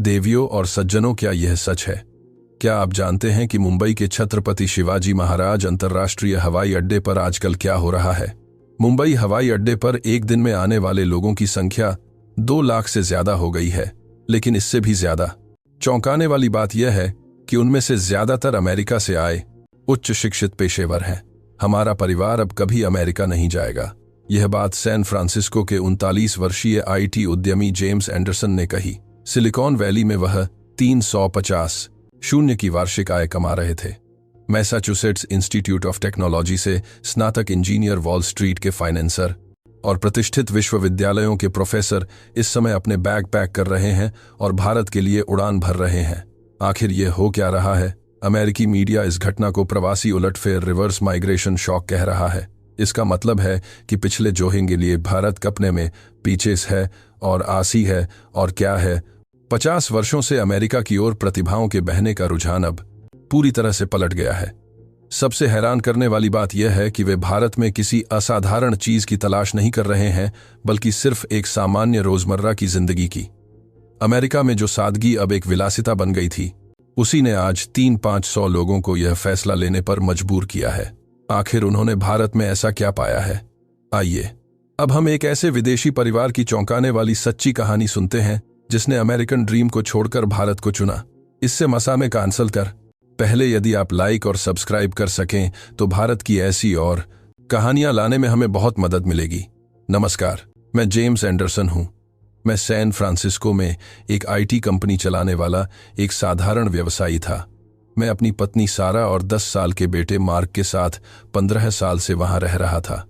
देवियों और सज्जनों, क्या यह सच है? क्या आप जानते हैं कि मुंबई के छत्रपति शिवाजी महाराज अंतर्राष्ट्रीय हवाई अड्डे पर आजकल क्या हो रहा है? मुंबई हवाई अड्डे पर एक दिन में आने वाले लोगों की संख्या 2 लाख से ज्यादा हो गई है। लेकिन इससे भी ज्यादा चौंकाने वाली बात यह है कि उनमें से ज्यादातर अमेरिका से आए उच्च शिक्षित पेशेवर हैं। हमारा परिवार अब कभी अमेरिका नहीं जाएगा। यह बात सैन फ्रांसिस्को के 39 वर्षीय आईटी उद्यमी जेम्स एंडरसन ने कही। सिलिकॉन वैली में वह 350 की वार्षिक आय कमा रहे थे। मैसाचुसेट्स इंस्टीट्यूट ऑफ टेक्नोलॉजी से स्नातक इंजीनियर, वॉल स्ट्रीट के फाइनेंसर और प्रतिष्ठित विश्वविद्यालयों के प्रोफेसर इस समय अपने बैग पैक कर रहे हैं और भारत के लिए उड़ान भर रहे हैं। आखिर ये हो क्या रहा है? अमेरिकी मीडिया इस घटना को प्रवासी उलटफेर, रिवर्स माइग्रेशन शॉक कह रहा है। इसका मतलब है कि पिछले जोहिंग के लिए भारत कपने में पीछे है और आसी है। और क्या है, 50 वर्षों से अमेरिका की ओर प्रतिभाओं के बहने का रुझान अब पूरी तरह से पलट गया है। सबसे हैरान करने वाली बात यह है कि वे भारत में किसी असाधारण चीज की तलाश नहीं कर रहे हैं, बल्कि सिर्फ एक सामान्य रोजमर्रा की जिंदगी की। अमेरिका में जो सादगी अब एक विलासिता बन गई थी, उसी ने आज 300-500 लोगों को यह फैसला लेने पर मजबूर किया है। आखिर उन्होंने भारत में ऐसा क्या पाया है? आइए अब हम एक ऐसे विदेशी परिवार की चौंकाने वाली सच्ची कहानी सुनते हैं जिसने अमेरिकन ड्रीम को छोड़कर भारत को चुना। इससे मसा में कैंसल कर पहले यदि आप लाइक और सब्सक्राइब कर सकें तो भारत की ऐसी और कहानियां लाने में हमें बहुत मदद मिलेगी। नमस्कार, मैं जेम्स एंडरसन हूं। मैं सैन फ्रांसिस्को में एक आईटी कंपनी चलाने वाला एक साधारण व्यवसायी था। मैं अपनी पत्नी सारा और 10 साल के बेटे मार्क के साथ 15 साल से वहां रह रहा था।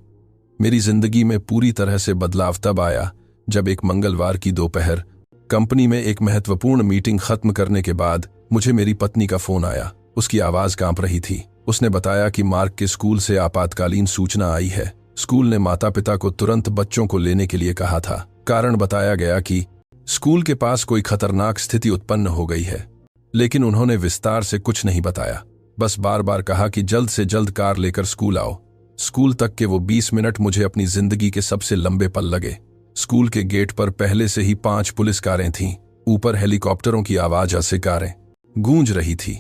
मेरी जिंदगी में पूरी तरह से बदलाव तब आया जब एक मंगलवार की दोपहर कंपनी में एक महत्वपूर्ण मीटिंग खत्म करने के बाद मुझे मेरी पत्नी का फोन आया। उसकी आवाज कांप रही थी। उसने बताया कि मार्क के स्कूल से आपातकालीन सूचना आई है। स्कूल ने माता पिता को तुरंत बच्चों को लेने के लिए कहा था। कारण बताया गया कि स्कूल के पास कोई खतरनाक स्थिति उत्पन्न हो गई है। लेकिन उन्होंने विस्तार से कुछ नहीं बताया, बस बार बार कहा कि जल्द से जल्द कार लेकर स्कूल आओ। स्कूल तक के वो 20 मिनट मुझे अपनी जिंदगी के सबसे लंबे पल लगे। स्कूल के गेट पर पहले से ही 5 पुलिस कारें थीं। ऊपर हेलीकॉप्टरों की आवाज से कारें गूंज रही थी।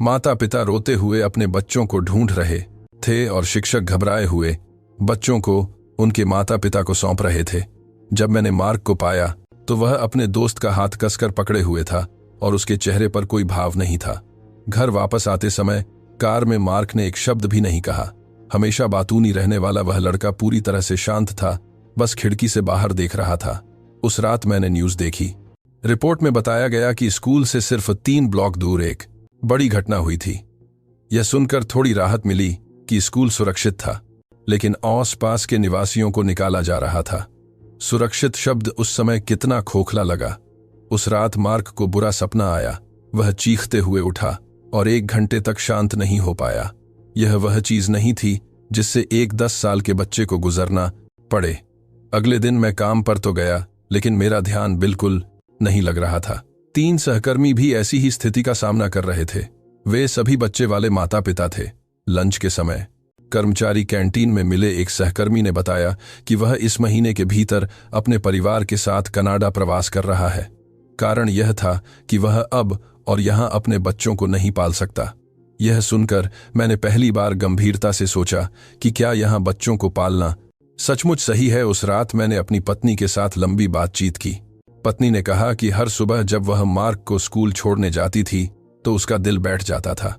माता पिता रोते हुए अपने बच्चों को ढूंढ रहे थे और शिक्षक घबराए हुए बच्चों को उनके माता पिता को सौंप रहे थे। जब मैंने मार्क को पाया तो वह अपने दोस्त का हाथ कसकर पकड़े हुए था और उसके चेहरे पर कोई भाव नहीं था। घर वापस आते समय कार में मार्क ने एक शब्द भी नहीं कहा। हमेशा बातूनी रहने वाला वह लड़का पूरी तरह से शांत था, बस खिड़की से बाहर देख रहा था। उस रात मैंने न्यूज देखी। रिपोर्ट में बताया गया कि स्कूल से सिर्फ 3 ब्लॉक दूर एक बड़ी घटना हुई थी। यह सुनकर थोड़ी राहत मिली कि स्कूल सुरक्षित था, लेकिन आस-पास के निवासियों को निकाला जा रहा था। सुरक्षित शब्द उस समय कितना खोखला लगा। उस रात मार्क को बुरा सपना आया। वह चीखते हुए उठा और 1 घंटे तक शांत नहीं हो पाया। यह वह चीज नहीं थी जिससे एक 10 साल के बच्चे को गुजरना पड़े। अगले दिन मैं काम पर तो गया, लेकिन मेरा ध्यान बिल्कुल नहीं लग रहा था। 3 सहकर्मी भी ऐसी ही स्थिति का सामना कर रहे थे। वे सभी बच्चे वाले माता पिता थे। लंच के समय कर्मचारी कैंटीन में मिले एक सहकर्मी ने बताया कि वह इस महीने के भीतर अपने परिवार के साथ कनाडा प्रवास कर रहा है। कारण यह था कि वह अब और यहां अपने बच्चों को नहीं पाल सकता। यह सुनकर मैंने पहली बार गंभीरता से सोचा कि क्या यहां बच्चों को पालना सचमुच सही है। उस रात मैंने अपनी पत्नी के साथ लंबी बातचीत की। पत्नी ने कहा कि हर सुबह जब वह मार्क को स्कूल छोड़ने जाती थी तो उसका दिल बैठ जाता था।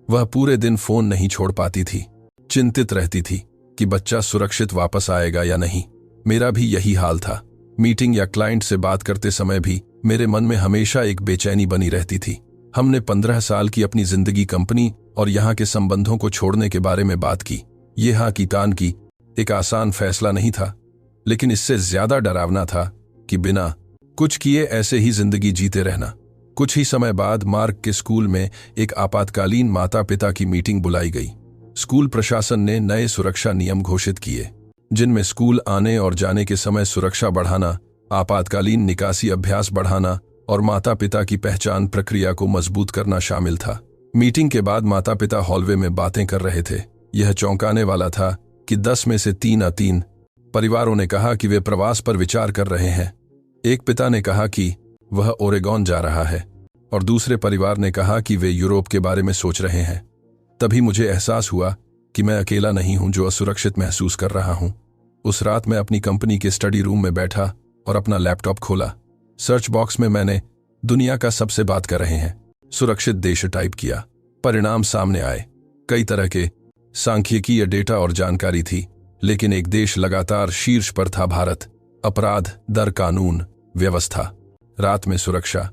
वह पूरे दिन फोन नहीं छोड़ पाती थी। चिंतित रहती थी कि बच्चा सुरक्षित वापस आएगा या नहीं। मेरा भी यही हाल था। मीटिंग या क्लाइंट से बात करते समय भी मेरे मन में हमेशा एक बेचैनी बनी रहती थी। हमने 15 साल की अपनी जिंदगी कंपनी और यहाँ के संबंधों को छोड़ने के बारे में बात की। ये हाँ की तान की एक आसान फैसला नहीं था, लेकिन इससे ज्यादा डरावना था कि बिना कुछ किए ऐसे ही जिंदगी जीते रहना। कुछ ही समय बाद मार्क के स्कूल में एक आपातकालीन माता पिता की मीटिंग बुलाई गई। स्कूल प्रशासन ने नए सुरक्षा नियम घोषित किए, जिनमें स्कूल आने और जाने के समय सुरक्षा बढ़ाना, आपातकालीन निकासी अभ्यास बढ़ाना और माता पिता की पहचान प्रक्रिया को मजबूत करना शामिल था। मीटिंग के बाद माता पिता हॉलवे में बातें कर रहे थे। यह चौंकाने वाला था कि 10 में से 3 परिवारों ने कहा कि वे प्रवास पर विचार कर रहे हैं। एक पिता ने कहा कि वह ओरेगॉन जा रहा है, और दूसरे परिवार ने कहा कि वे यूरोप के बारे में सोच रहे हैं। तभी मुझे एहसास हुआ कि मैं अकेला नहीं हूं जो असुरक्षित महसूस कर रहा हूं। उस रात मैं अपनी कंपनी के स्टडी रूम में बैठा और अपना लैपटॉप खोला। सर्च बॉक्स में मैंने दुनिया का सबसे बात कर रहे हैं सुरक्षित देश टाइप किया। परिणाम सामने आए। कई तरह के सांख्यिकीय डेटा और जानकारी थी, लेकिन एक देश लगातार शीर्ष पर था, भारत। अपराध दर, कानून व्यवस्था, रात में सुरक्षा,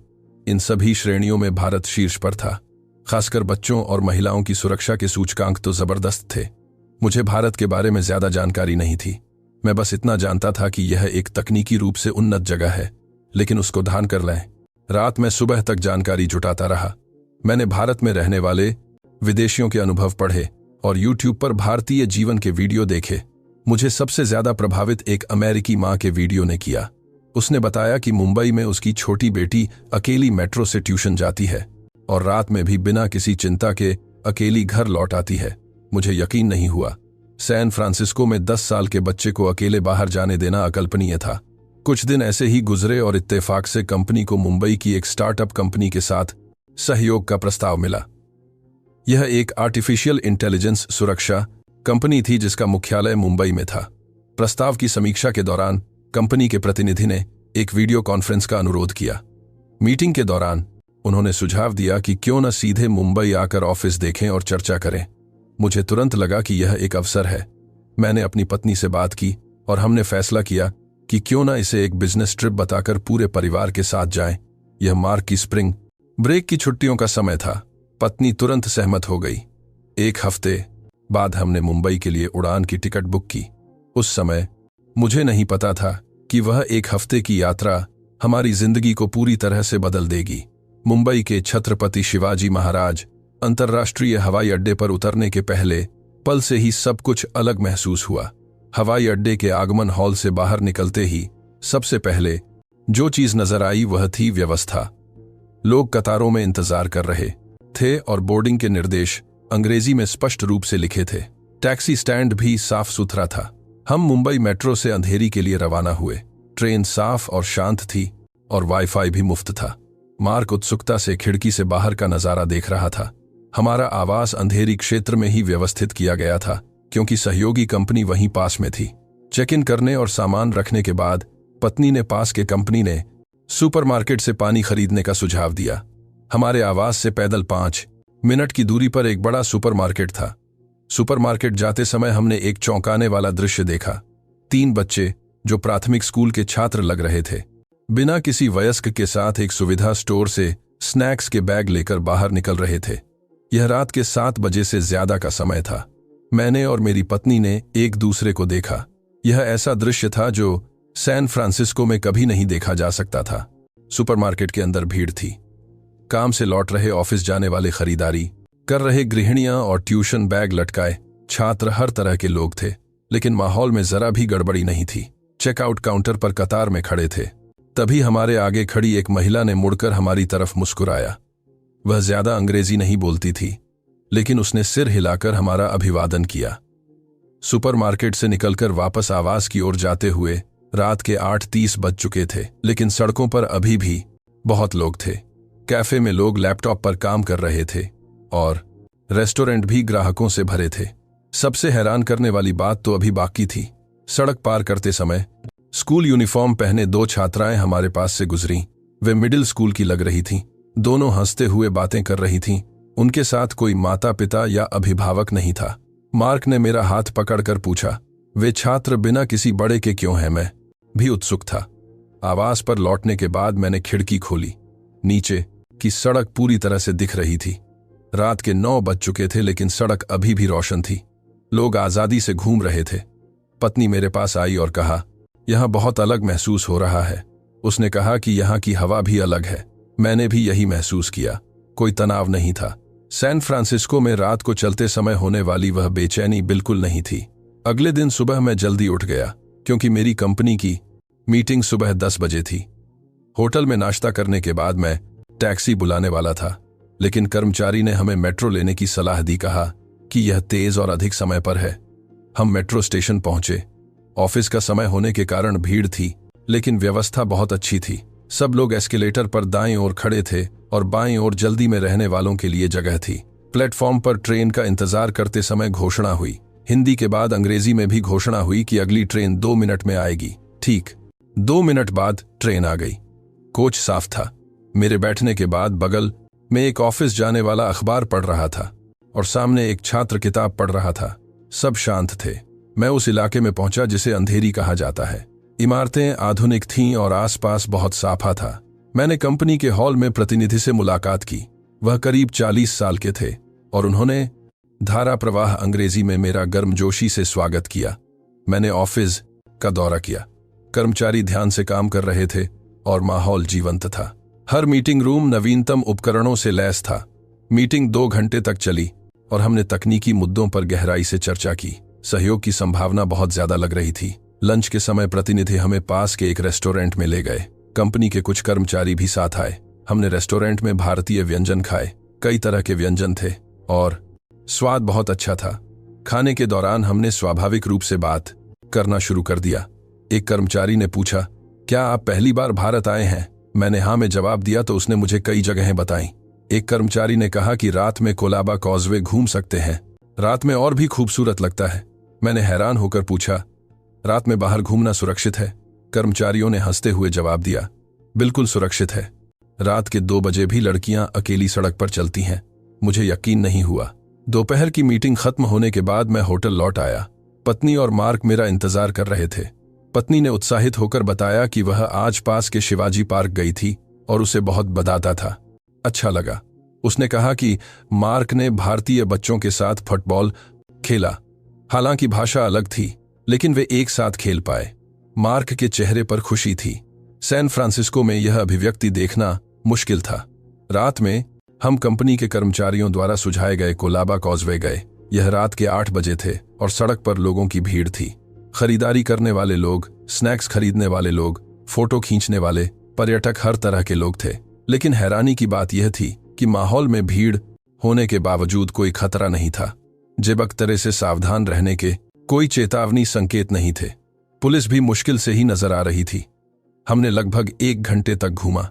इन सभी श्रेणियों में भारत शीर्ष पर था। खासकर बच्चों और महिलाओं की सुरक्षा के सूचकांक तो जबरदस्त थे। मुझे भारत के बारे में ज्यादा जानकारी नहीं थी। मैं बस इतना जानता था कि यह एक तकनीकी रूप से उन्नत जगह है, लेकिन उसको ध्यान कर लें। रात में सुबह तक जानकारी जुटाता रहा। मैंने भारत में रहने वाले विदेशियों के अनुभव पढ़े और यूट्यूब पर भारतीय जीवन के वीडियो देखे। मुझे सबसे ज्यादा प्रभावित एक अमेरिकी मां के वीडियो ने किया। उसने बताया कि मुंबई में उसकी छोटी बेटी अकेली मेट्रो से ट्यूशन जाती है और रात में भी बिना किसी चिंता के अकेली घर लौट आती है। मुझे यकीन नहीं हुआ। सैन फ्रांसिस्को में 10 साल के बच्चे को अकेले बाहर जाने देना अकल्पनीय था। कुछ दिन ऐसे ही गुजरे और इत्तेफाक से कंपनी को मुंबई की एक स्टार्टअप कंपनी के साथ सहयोग का प्रस्ताव मिला। यह एक आर्टिफिशियल इंटेलिजेंस सुरक्षा कंपनी थी जिसका मुख्यालय मुंबई में था। प्रस्ताव की समीक्षा के दौरान कंपनी के प्रतिनिधि ने एक वीडियो कॉन्फ्रेंस का अनुरोध किया। मीटिंग के दौरान उन्होंने सुझाव दिया कि क्यों न सीधे मुंबई आकर ऑफिस देखें और चर्चा करें। मुझे तुरंत लगा कि यह एक अवसर है। मैंने अपनी पत्नी से बात की और हमने फैसला किया कि क्यों न इसे एक बिजनेस ट्रिप बताकर पूरे परिवार के साथ जाएं। यह मार्च की स्प्रिंग ब्रेक की छुट्टियों का समय था। पत्नी तुरंत सहमत हो गई। 1 हफ्ते बाद हमने मुंबई के लिए उड़ान की टिकट बुक की। उस समय मुझे नहीं पता था कि वह 1 हफ्ते की यात्रा हमारी जिंदगी को पूरी तरह से बदल देगी। मुंबई के छत्रपति शिवाजी महाराज अंतर्राष्ट्रीय हवाई अड्डे पर उतरने के पहले पल से ही सब कुछ अलग महसूस हुआ। हवाई अड्डे के आगमन हॉल से बाहर निकलते ही सबसे पहले जो चीज नजर आई वह थी व्यवस्था। लोग कतारों में इंतजार कर रहे थे और बोर्डिंग के निर्देश अंग्रेजी में स्पष्ट रूप से लिखे थे। टैक्सी स्टैंड भी साफ सुथरा था। हम मुंबई मेट्रो से अंधेरी के लिए रवाना हुए। ट्रेन साफ और शांत थी और वाईफाई भी मुफ्त था। मार्क उत्सुकता से खिड़की से बाहर का नजारा देख रहा था। हमारा आवास अंधेरी क्षेत्र में ही व्यवस्थित किया गया था क्योंकि सहयोगी कंपनी वहीं पास में थी। चेक इन करने और सामान रखने के बाद पत्नी ने पास के कंपनी ने सुपरमार्केट से पानी खरीदने का सुझाव दिया। हमारे आवास से पैदल 5 मिनट की दूरी पर एक बड़ा सुपरमार्केट था। सुपरमार्केट जाते समय हमने एक चौंकाने वाला दृश्य देखा। 3 बच्चे जो प्राथमिक स्कूल के छात्र लग रहे थे, बिना किसी वयस्क के साथ एक सुविधा स्टोर से स्नैक्स के बैग लेकर बाहर निकल रहे थे। यह रात के 7 बजे से ज्यादा का समय था। मैंने और मेरी पत्नी ने एक दूसरे को देखा। यह ऐसा दृश्य था जो सैन फ्रांसिस्को में कभी नहीं देखा जा सकता था। सुपरमार्केट के अंदर भीड़ थी। काम से लौट रहे ऑफिस जाने वाले, खरीदारी कर रहे गृहिणियां और ट्यूशन बैग लटकाए छात्र, हर तरह के लोग थे। लेकिन माहौल में जरा भी गड़बड़ी नहीं थी। चेकआउट काउंटर पर कतार में खड़े थे। तभी हमारे आगे खड़ी एक महिला ने मुड़कर हमारी तरफ मुस्कुराया। वह ज्यादा अंग्रेजी नहीं बोलती थी, लेकिन उसने सिर हिलाकर हमारा अभिवादन किया। सुपरमार्केट से निकलकर वापस आवास की ओर जाते हुए रात के 8:30 बज चुके थे, लेकिन सड़कों पर अभी भी बहुत लोग थे। कैफे में लोग लैपटॉप पर काम कर रहे थे और रेस्टोरेंट भी ग्राहकों से भरे थे। सबसे हैरान करने वाली बात तो अभी बाकी थी। सड़क पार करते समय स्कूल यूनिफॉर्म पहने 2 छात्राएं हमारे पास से गुजरीं। वे मिडिल स्कूल की लग रही थीं। दोनों हंसते हुए बातें कर रही थीं। उनके साथ कोई माता पिता या अभिभावक नहीं था। मार्क ने मेरा हाथ पकड़कर पूछा, वे छात्र बिना किसी बड़े के क्यों हैं? मैं भी उत्सुक था। आवास पर लौटने के बाद मैंने खिड़की खोली। नीचे की सड़क पूरी तरह से दिख रही थी। रात के 9 बज चुके थे, लेकिन सड़क अभी भी रोशन थी। लोग आजादी से घूम रहे थे। पत्नी मेरे पास आई और कहा, यहां बहुत अलग महसूस हो रहा है। उसने कहा कि यहां की हवा भी अलग है। मैंने भी यही महसूस किया। कोई तनाव नहीं था। सैन फ्रांसिस्को में रात को चलते समय होने वाली वह बेचैनी बिल्कुल नहीं थी। अगले दिन सुबह मैं जल्दी उठ गया क्योंकि मेरी कंपनी की मीटिंग सुबह 10 बजे थी। होटल में नाश्ता करने के बाद मैं टैक्सी बुलाने वाला था, लेकिन कर्मचारी ने हमें मेट्रो लेने की सलाह दी। कहा कि यह तेज और अधिक समय पर है। हम मेट्रो स्टेशन पहुंचे। ऑफिस का समय होने के कारण भीड़ थी, लेकिन व्यवस्था बहुत अच्छी थी। सब लोग एस्केलेटर पर दाएं ओर खड़े थे और बाएं ओर जल्दी में रहने वालों के लिए जगह थी। प्लेटफॉर्म पर ट्रेन का इंतजार करते समय घोषणा हुई। हिंदी के बाद अंग्रेजी में भी घोषणा हुई कि अगली ट्रेन 2 मिनट में आएगी। ठीक 2 मिनट बाद ट्रेन आ गई। कोच साफ था। मेरे बैठने के बाद बगल में एक ऑफिस जाने वाला अखबार पढ़ रहा था और सामने एक छात्र किताब पढ़ रहा था। सब शांत थे। मैं उस इलाके में पहुंचा जिसे अंधेरी कहा जाता है। इमारतें आधुनिक थीं और आसपास बहुत साफा था। मैंने कंपनी के हॉल में प्रतिनिधि से मुलाकात की। वह करीब 40 साल के थे और उन्होंने धारा प्रवाह अंग्रेजी में मेरा गर्मजोशी से स्वागत किया। मैंने ऑफिस का दौरा किया। कर्मचारी ध्यान से काम कर रहे थे और माहौल जीवंत था। हर मीटिंग रूम नवीनतम उपकरणों से लैस था। मीटिंग 2 घंटे तक चली और हमने तकनीकी मुद्दों पर गहराई से चर्चा की। सहयोग की संभावना बहुत ज्यादा लग रही थी। लंच के समय प्रतिनिधि हमें पास के एक रेस्टोरेंट में ले गए। कंपनी के कुछ कर्मचारी भी साथ आए। हमने रेस्टोरेंट में भारतीय व्यंजन खाए। कई तरह के व्यंजन थे और स्वाद बहुत अच्छा था। खाने के दौरान हमने स्वाभाविक रूप से बात करना शुरू कर दिया। एक कर्मचारी ने पूछा, क्या आप पहली बार भारत आए हैं? मैंने हाँ में जवाब दिया तो उसने मुझे कई जगहें बताईं। एक कर्मचारी ने कहा कि रात में कोलाबा कॉजवे घूम सकते हैं। रात में और भी खूबसूरत लगता है। मैंने हैरान होकर पूछा, रात में बाहर घूमना सुरक्षित है? कर्मचारियों ने हंसते हुए जवाब दिया, बिल्कुल सुरक्षित है। रात के 2 बजे भी लड़कियां अकेली सड़क पर चलती हैं। मुझे यकीन नहीं हुआ। दोपहर की मीटिंग खत्म होने के बाद मैं होटल लौट आया। पत्नी और मार्क मेरा इंतजार कर रहे थे। पत्नी ने उत्साहित होकर बताया कि वह आज पास के शिवाजी पार्क गई थी और उसे बहुत बताता था। अच्छा लगा। उसने कहा कि मार्क ने भारतीय बच्चों के साथ फुटबॉल खेला। हालांकि भाषा अलग थी, लेकिन वे एक साथ खेल पाए। मार्क के चेहरे पर खुशी थी। सैन फ्रांसिस्को में यह अभिव्यक्ति देखना मुश्किल था। रात में हम कंपनी के कर्मचारियों द्वारा सुझाए गए कोलाबा कॉजवे गए। यह रात के 8 बजे थे और सड़क पर लोगों की भीड़ थी। खरीदारी करने वाले लोग, स्नैक्स खरीदने वाले लोग, फोटो खींचने वाले, पर्यटक, हर तरह के लोग थे। लेकिन हैरानी की बात यह थी कि माहौल में भीड़ होने के बावजूद कोई खतरा नहीं था। जेबक तरह से सावधान रहने के कोई चेतावनी संकेत नहीं थे। पुलिस भी मुश्किल से ही नजर आ रही थी। हमने लगभग 1 घंटे तक घूमा।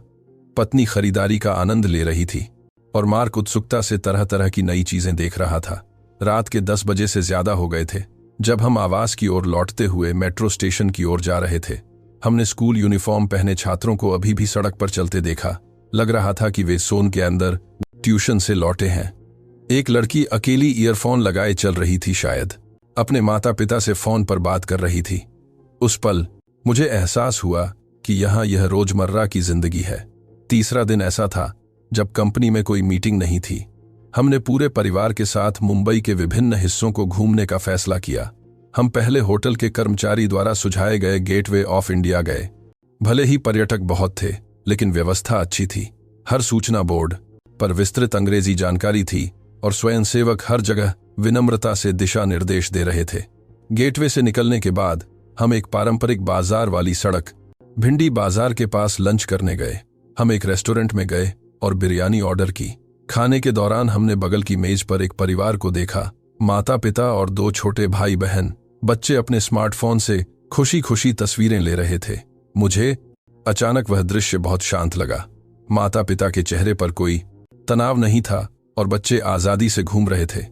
पत्नी खरीदारी का आनंद ले रही थी और मार्क उत्सुकता से तरह तरह की नई चीजें देख रहा था। रात के 10 बजे से ज्यादा हो गए थे जब हम आवास की ओर लौटते हुए मेट्रो स्टेशन की ओर जा रहे थे। हमने स्कूल यूनिफॉर्म पहने छात्रों को अभी भी सड़क पर चलते देखा। लग रहा था कि वे सोन के अंदर ट्यूशन से लौटे हैं। एक लड़की अकेली ईयरफोन लगाए चल रही थी, शायद अपने माता पिता से फोन पर बात कर रही थी। उस पल मुझे एहसास हुआ कि यहाँ यह रोजमर्रा की जिंदगी है। तीसरा दिन ऐसा था जब कंपनी में कोई मीटिंग नहीं थी। हमने पूरे परिवार के साथ मुंबई के विभिन्न हिस्सों को घूमने का फैसला किया। हम पहले होटल के कर्मचारी द्वारा सुझाए गए गेटवे ऑफ इंडिया गए। भले ही पर्यटक बहुत थे, लेकिन व्यवस्था अच्छी थी। हर सूचना बोर्ड पर विस्तृत अंग्रेजी जानकारी थी और स्वयंसेवक हर जगह विनम्रता से दिशा निर्देश दे रहे थे। गेटवे से निकलने के बाद हम एक पारंपरिक बाजार वाली सड़क भिंडी बाजार के पास लंच करने गए। हम एक रेस्टोरेंट में गए और बिरयानी ऑर्डर की। खाने के दौरान हमने बगल की मेज पर एक परिवार को देखा। माता पिता और 2 छोटे भाई बहन। बच्चे अपने स्मार्टफोन से खुशी खुशी तस्वीरें ले रहे थे। मुझे अचानक वह दृश्य बहुत शांत लगा। माता पिता के चेहरे पर कोई तनाव नहीं था और बच्चे आजादी से घूम रहे थे।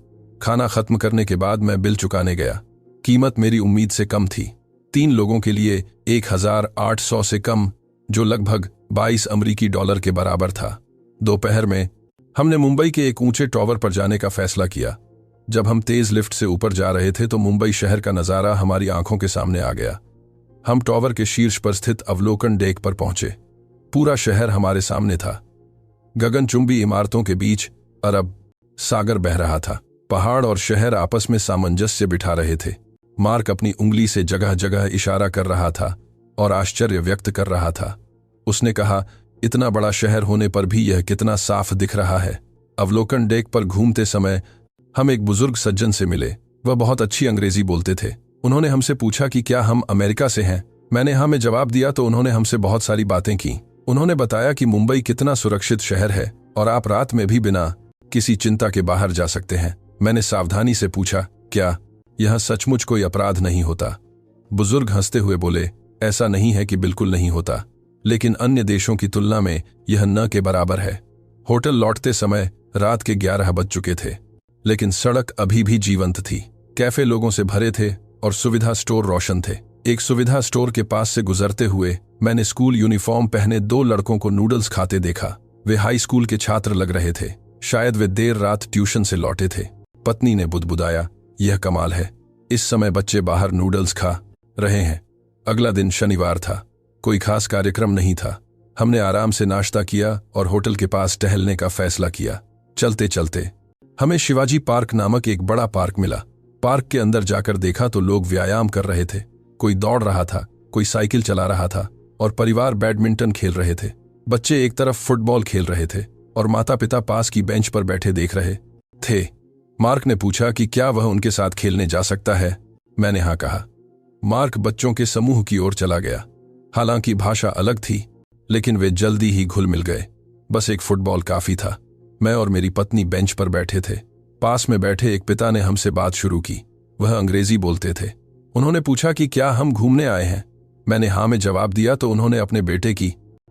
खाना खत्म करने के बाद मैं बिल चुकाने गया। कीमत मेरी उम्मीद से कम थी। 3 लोगों के लिए 1800 से कम, जो लगभग 22 अमेरिकी डॉलर के बराबर था। दोपहर में हमने मुंबई के एक ऊंचे टावर पर जाने का फैसला किया। जब हम तेज लिफ्ट से ऊपर जा रहे थे तो मुंबई शहर का नजारा हमारी आंखों के सामने आ गया। हम टावर के शीर्ष पर स्थित अवलोकन डेक पर पहुंचे। पूरा शहर हमारे सामने था। गगनचुंबी इमारतों के बीच अरब सागर बह रहा था। पहाड़ और शहर आपस में सामंजस्य बिठा रहे थे। मार्क अपनी उंगली से जगह जगह इशारा कर रहा था और आश्चर्य व्यक्त कर रहा था। उसने कहा, इतना बड़ा शहर होने पर भी यह कितना साफ दिख रहा है। अवलोकन डेक पर घूमते समय हम एक बुजुर्ग सज्जन से मिले। वह बहुत अच्छी अंग्रेजी बोलते थे। उन्होंने हमसे पूछा कि क्या हम अमेरिका से हैं। मैंने हाँ में जवाब दिया तो उन्होंने हमसे बहुत सारी बातें की। उन्होंने बताया कि मुंबई कितना सुरक्षित शहर है और आप रात में भी बिना किसी चिंता के बाहर जा सकते हैं। मैंने सावधानी से पूछा, क्या यह सचमुच कोई अपराध नहीं होता? बुजुर्ग हंसते हुए बोले, ऐसा नहीं है कि बिल्कुल नहीं होता। लेकिन अन्य देशों की तुलना में यह न के बराबर है। होटल लौटते समय रात के 11 बज चुके थे, लेकिन सड़क अभी भी जीवंत थी। कैफे लोगों से भरे थे और सुविधा स्टोर रोशन थे। एक सुविधा स्टोर के पास से गुजरते हुए मैंने स्कूल यूनिफॉर्म पहने 2 लड़कों को नूडल्स खाते देखा। वे हाई स्कूल के छात्र लग रहे थे। शायद वे देर रात ट्यूशन से लौटे थे। पत्नी ने बुदबुदाया, यह कमाल है, इस समय बच्चे बाहर नूडल्स खा रहे हैं। अगला दिन शनिवार था। कोई खास कार्यक्रम नहीं था। हमने आराम से नाश्ता किया और होटल के पास टहलने का फैसला किया। चलते चलते हमें शिवाजी पार्क नामक एक बड़ा पार्क मिला। पार्क के अंदर जाकर देखा तो लोग व्यायाम कर रहे थे। कोई दौड़ रहा था, कोई साइकिल चला रहा था और परिवार बैडमिंटन खेल रहे थे। बच्चे एक तरफ फुटबॉल खेल रहे थे और माता पिता पास की बेंच पर बैठे देख रहे थे। मार्क ने पूछा कि क्या वह उनके साथ खेलने जा सकता है। मैंने हाँ कहा। मार्क बच्चों के समूह की ओर चला गया। हालांकि भाषा अलग थी, लेकिन वे जल्दी ही घुल मिल गए। बस एक फुटबॉल काफी था। मैं और मेरी पत्नी बेंच पर बैठे थे। पास में बैठे एक पिता ने हमसे बात शुरू की। वह अंग्रेजी बोलते थे। उन्होंने पूछा कि क्या हम घूमने आए हैं। मैंने हाँ में जवाब दिया तो उन्होंने अपने बेटे की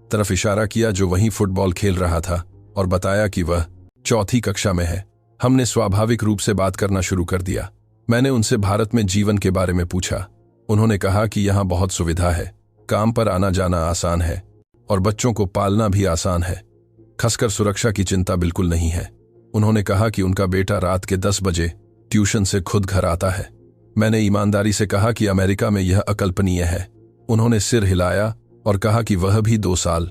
तरफ इशारा किया जो वहीं फुटबॉल खेल रहा था और बताया कि वह 4ठी कक्षा में है। हमने स्वाभाविक रूप से बात करना शुरू कर दिया। मैंने उनसे भारत में जीवन के बारे में पूछा। उन्होंने कहा कि यहाँ बहुत सुविधा है, काम पर आना जाना आसान है और बच्चों को पालना भी आसान है। खासकर सुरक्षा की चिंता बिल्कुल नहीं है। उन्होंने कहा कि उनका बेटा रात के 10 बजे ट्यूशन से खुद घर आता है। मैंने ईमानदारी से कहा कि अमेरिका में यह अकल्पनीय है। उन्होंने सिर हिलाया और कहा कि वह भी 2 साल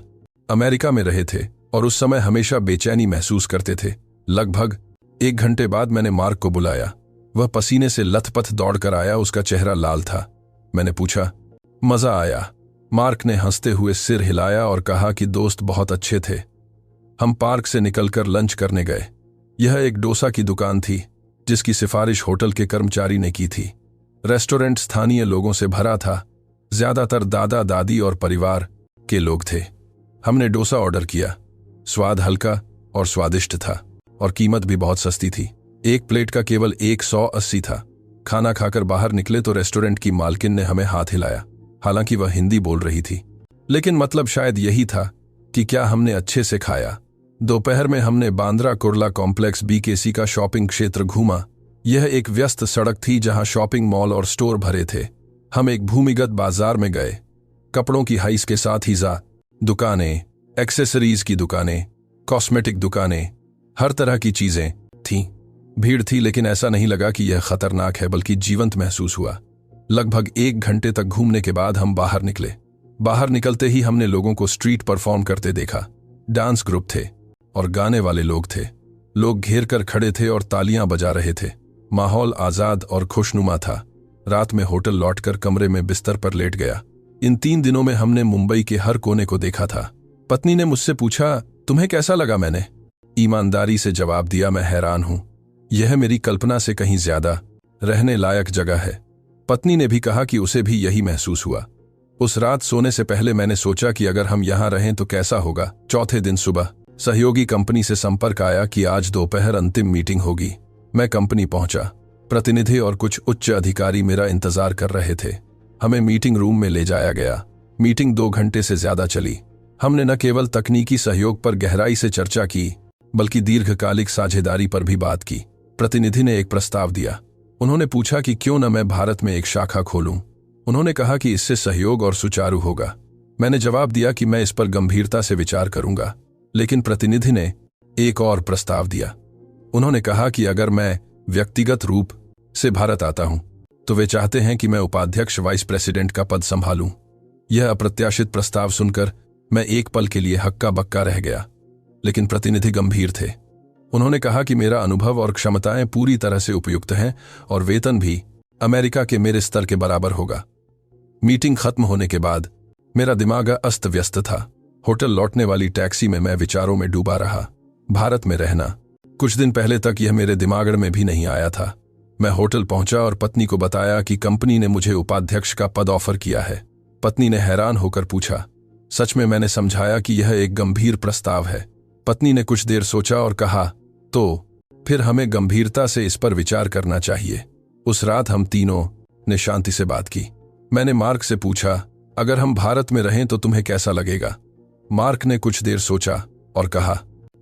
अमेरिका में रहे थे और उस समय हमेशा बेचैनी महसूस करते थे। लगभग 1 घंटे बाद मैंने मार्क को बुलाया। वह पसीने से लथपथ दौड़कर आया। उसका चेहरा लाल था। मैंने पूछा, मजा आया? मार्क ने हंसते हुए सिर हिलाया और कहा कि दोस्त बहुत अच्छे थे। हम पार्क से निकलकर लंच करने गए। यह एक डोसा की दुकान थी जिसकी सिफारिश होटल के कर्मचारी ने की थी। रेस्टोरेंट स्थानीय लोगों से भरा था। ज्यादातर दादा दादी और परिवार के लोग थे। हमने डोसा ऑर्डर किया। स्वाद हल्का और स्वादिष्ट था और कीमत भी बहुत सस्ती थी। एक प्लेट का केवल 180 था। खाना खाकर बाहर निकले तो रेस्टोरेंट की मालकिन ने हमें हाथ हिलाया। हालांकि वह हिंदी बोल रही थी, लेकिन मतलब शायद यही था कि क्या हमने अच्छे से खाया। दोपहर में हमने बांद्रा कुर्ला कॉम्प्लेक्स BKC का शॉपिंग क्षेत्र घूमा। यह एक व्यस्त सड़क थी जहां शॉपिंग मॉल और स्टोर भरे थे। हम एक भूमिगत बाजार में गए। कपड़ों की हाइस के साथ ही दुकानें, एक्सेसरीज की दुकानें, कॉस्मेटिक दुकानें, हर तरह की चीजें थीं। भीड़ थी, लेकिन ऐसा नहीं लगा कि यह खतरनाक है, बल्कि जीवंत महसूस हुआ। लगभग 1 घंटे तक घूमने के बाद हम बाहर निकले। बाहर निकलते ही हमने लोगों को स्ट्रीट परफॉर्म करते देखा। डांस ग्रुप थे और गाने वाले लोग थे। लोग घेर कर खड़े थे और तालियां बजा रहे थे। माहौल आजाद और खुशनुमा था। रात में होटल लौटकर कमरे में बिस्तर पर लेट गया। इन 3 दिनों में हमने मुंबई के हर कोने को देखा था। पत्नी ने मुझसे पूछा, तुम्हें कैसा लगा? मैंने ईमानदारी से जवाब दिया, मैं हैरान हूं। यह मेरी कल्पना से कहीं ज्यादा रहने लायक जगह है। पत्नी ने भी कहा कि उसे भी यही महसूस हुआ। उस रात सोने से पहले मैंने सोचा कि अगर हम यहां रहें तो कैसा होगा। चौथे दिन सुबह सहयोगी कंपनी से संपर्क आया कि आज दोपहर अंतिम मीटिंग होगी। मैं कंपनी पहुंचा। प्रतिनिधि और कुछ उच्च अधिकारी मेरा इंतजार कर रहे थे। हमें मीटिंग रूम में ले जाया गया। मीटिंग 2 घंटे से ज्यादा चली। हमने न केवल तकनीकी सहयोग पर गहराई से चर्चा की, बल्कि दीर्घकालिक साझेदारी पर भी बात की। प्रतिनिधि ने एक प्रस्ताव दिया। उन्होंने पूछा कि क्यों न मैं भारत में एक शाखा खोलूं। उन्होंने कहा कि इससे सहयोग और सुचारू होगा। मैंने जवाब दिया कि मैं इस पर गंभीरता से विचार करूंगा। लेकिन प्रतिनिधि ने एक और प्रस्ताव दिया। उन्होंने कहा कि अगर मैं व्यक्तिगत रूप से भारत आता हूं तो वे चाहते हैं कि मैं उपाध्यक्ष वाइस प्रेसिडेंट का पद संभालूं। यह अप्रत्याशित प्रस्ताव सुनकर मैं एक पल के लिए हक्का बक्का रह गया, लेकिन प्रतिनिधि गंभीर थे। उन्होंने कहा कि मेरा अनुभव और क्षमताएं पूरी तरह से उपयुक्त हैं और वेतन भी अमेरिका के मेरे स्तर के बराबर होगा। मीटिंग खत्म होने के बाद मेरा दिमाग अस्त व्यस्त था। होटल लौटने वाली टैक्सी में मैं विचारों में डूबा रहा। भारत में रहना, कुछ दिन पहले तक यह मेरे दिमाग में भी नहीं आया था। मैं होटल पहुंचा और पत्नी को बताया कि कंपनी ने मुझे उपाध्यक्ष का पद ऑफर किया है। पत्नी ने हैरान होकर पूछा, सच में? मैंने समझाया कि यह एक गंभीर प्रस्ताव है। पत्नी ने कुछ देर सोचा और कहा, तो फिर हमें गंभीरता से इस पर विचार करना चाहिए। उस रात हम तीनों ने शांति से बात की। मैंने मार्क से पूछा, अगर हम भारत में रहें तो तुम्हें कैसा लगेगा? मार्क ने कुछ देर सोचा और कहा,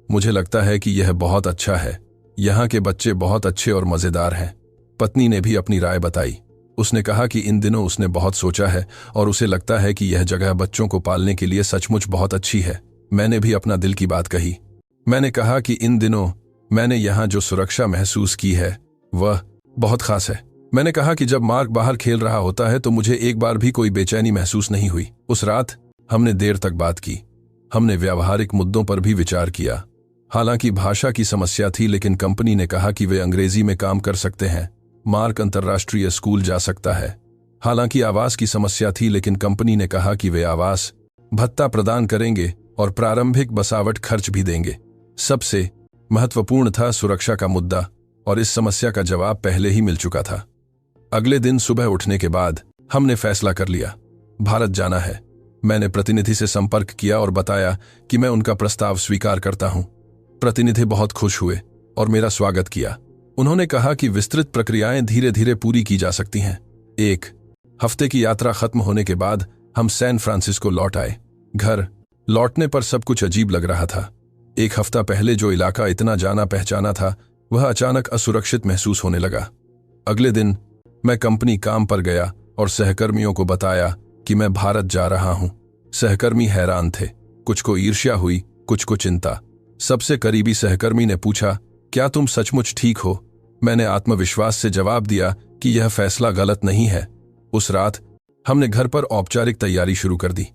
मुझे लगता है कि यह बहुत अच्छा है। यहाँ के बच्चे बहुत अच्छे और मजेदार हैं। पत्नी ने भी अपनी राय बताई। उसने कहा कि इन दिनों उसने बहुत सोचा है और उसे लगता है कि यह जगह बच्चों को पालने के लिए सचमुच बहुत अच्छी है। मैंने भी अपना दिल की बात कही। मैंने कहा कि इन दिनों मैंने यहाँ जो सुरक्षा महसूस की है वह बहुत खास है। मैंने कहा कि जब मार्क बाहर खेल रहा होता है तो मुझे एक बार भी कोई बेचैनी महसूस नहीं हुई। उस रात हमने देर तक बात की। हमने व्यावहारिक मुद्दों पर भी विचार किया। हालांकि भाषा की समस्या थी, लेकिन कंपनी ने कहा कि वे अंग्रेजी में काम कर सकते हैं। मार्क अंतर्राष्ट्रीय स्कूल जा सकता है। हालांकि आवास की समस्या थी, लेकिन कंपनी ने कहा कि वे आवास भत्ता प्रदान करेंगे और प्रारंभिक बसावट खर्च भी देंगे। सबसे महत्वपूर्ण था सुरक्षा का मुद्दा, और इस समस्या का जवाब पहले ही मिल चुका था। अगले दिन सुबह उठने के बाद हमने फैसला कर लिया, भारत जाना है। मैंने प्रतिनिधि से संपर्क किया और बताया कि मैं उनका प्रस्ताव स्वीकार करता हूं। प्रतिनिधि बहुत खुश हुए और मेरा स्वागत किया। उन्होंने कहा कि विस्तृत प्रक्रियाएं धीरे धीरे पूरी की जा सकती हैं। 1 हफ्ते की यात्रा खत्म होने के बाद हम सैन फ्रांसिस्को लौट आए। घर लौटने पर सब कुछ अजीब लग रहा था। 1 हफ्ता पहले जो इलाका इतना जाना पहचाना था, वह अचानक असुरक्षित महसूस होने लगा। अगले दिन मैं कंपनी काम पर गया और सहकर्मियों को बताया कि मैं भारत जा रहा हूं। सहकर्मी हैरान थे। कुछ को ईर्ष्या हुई, कुछ को चिंता। सबसे करीबी सहकर्मी ने पूछा, क्या तुम सचमुच ठीक हो? मैंने आत्मविश्वास से जवाब दिया कि यह फैसला गलत नहीं है। उस रात हमने घर पर औपचारिक तैयारी शुरू कर दी।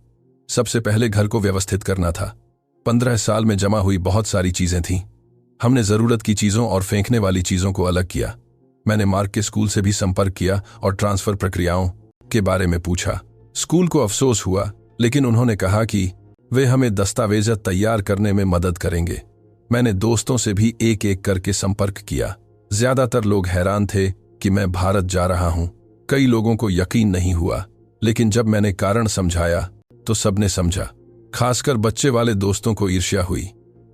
सबसे पहले घर को व्यवस्थित करना था। 15 साल में जमा हुई बहुत सारी चीजें थीं। हमने जरूरत की चीजों और फेंकने वाली चीजों को अलग किया। मैंने मार्क के स्कूल से भी संपर्क किया और ट्रांसफर प्रक्रियाओं के बारे में पूछा। स्कूल को अफसोस हुआ, लेकिन उन्होंने कहा कि वे हमें दस्तावेज़ तैयार करने में मदद करेंगे। मैंने दोस्तों से भी एक एक करके संपर्क किया। ज्यादातर लोग हैरान थे कि मैं भारत जा रहा हूं। कई लोगों को यकीन नहीं हुआ, लेकिन जब मैंने कारण समझाया तो सबने समझा। खासकर बच्चे वाले दोस्तों को ईर्ष्या हुई।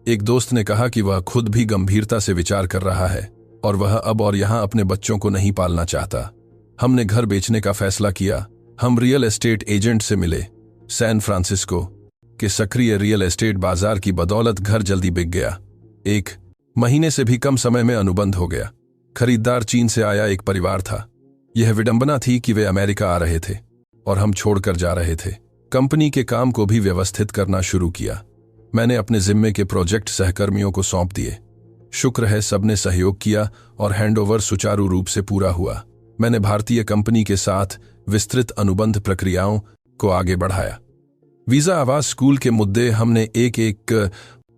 एक दोस्त ने कहा कि वह खुद भी गंभीरता से विचार कर रहा है और वह अब और यहां अपने बच्चों को नहीं पालना चाहता। हमने घर बेचने का फैसला किया। हम रियल एस्टेट एजेंट से मिले। सैन फ्रांसिस्को के सक्रिय रियल एस्टेट बाजार की बदौलत घर जल्दी बिक गया। 1 महीने से भी कम समय में अनुबंध हो गया। खरीदार चीन से आया एक परिवार था। यह विडंबना थी कि वे अमेरिका आ रहे थे और हम छोड़कर जा रहे थे। कंपनी के काम को भी व्यवस्थित करना शुरू किया। मैंने अपने जिम्मे के प्रोजेक्ट सहकर्मियों को सौंप दिए। शुक्र है सबने सहयोग किया और हैंडओवर सुचारू रूप से पूरा हुआ। मैंने भारतीय कंपनी के साथ विस्तृत अनुबंध प्रक्रियाओं को आगे बढ़ाया। वीजा, आवास, स्कूल के मुद्दे हमने एक एक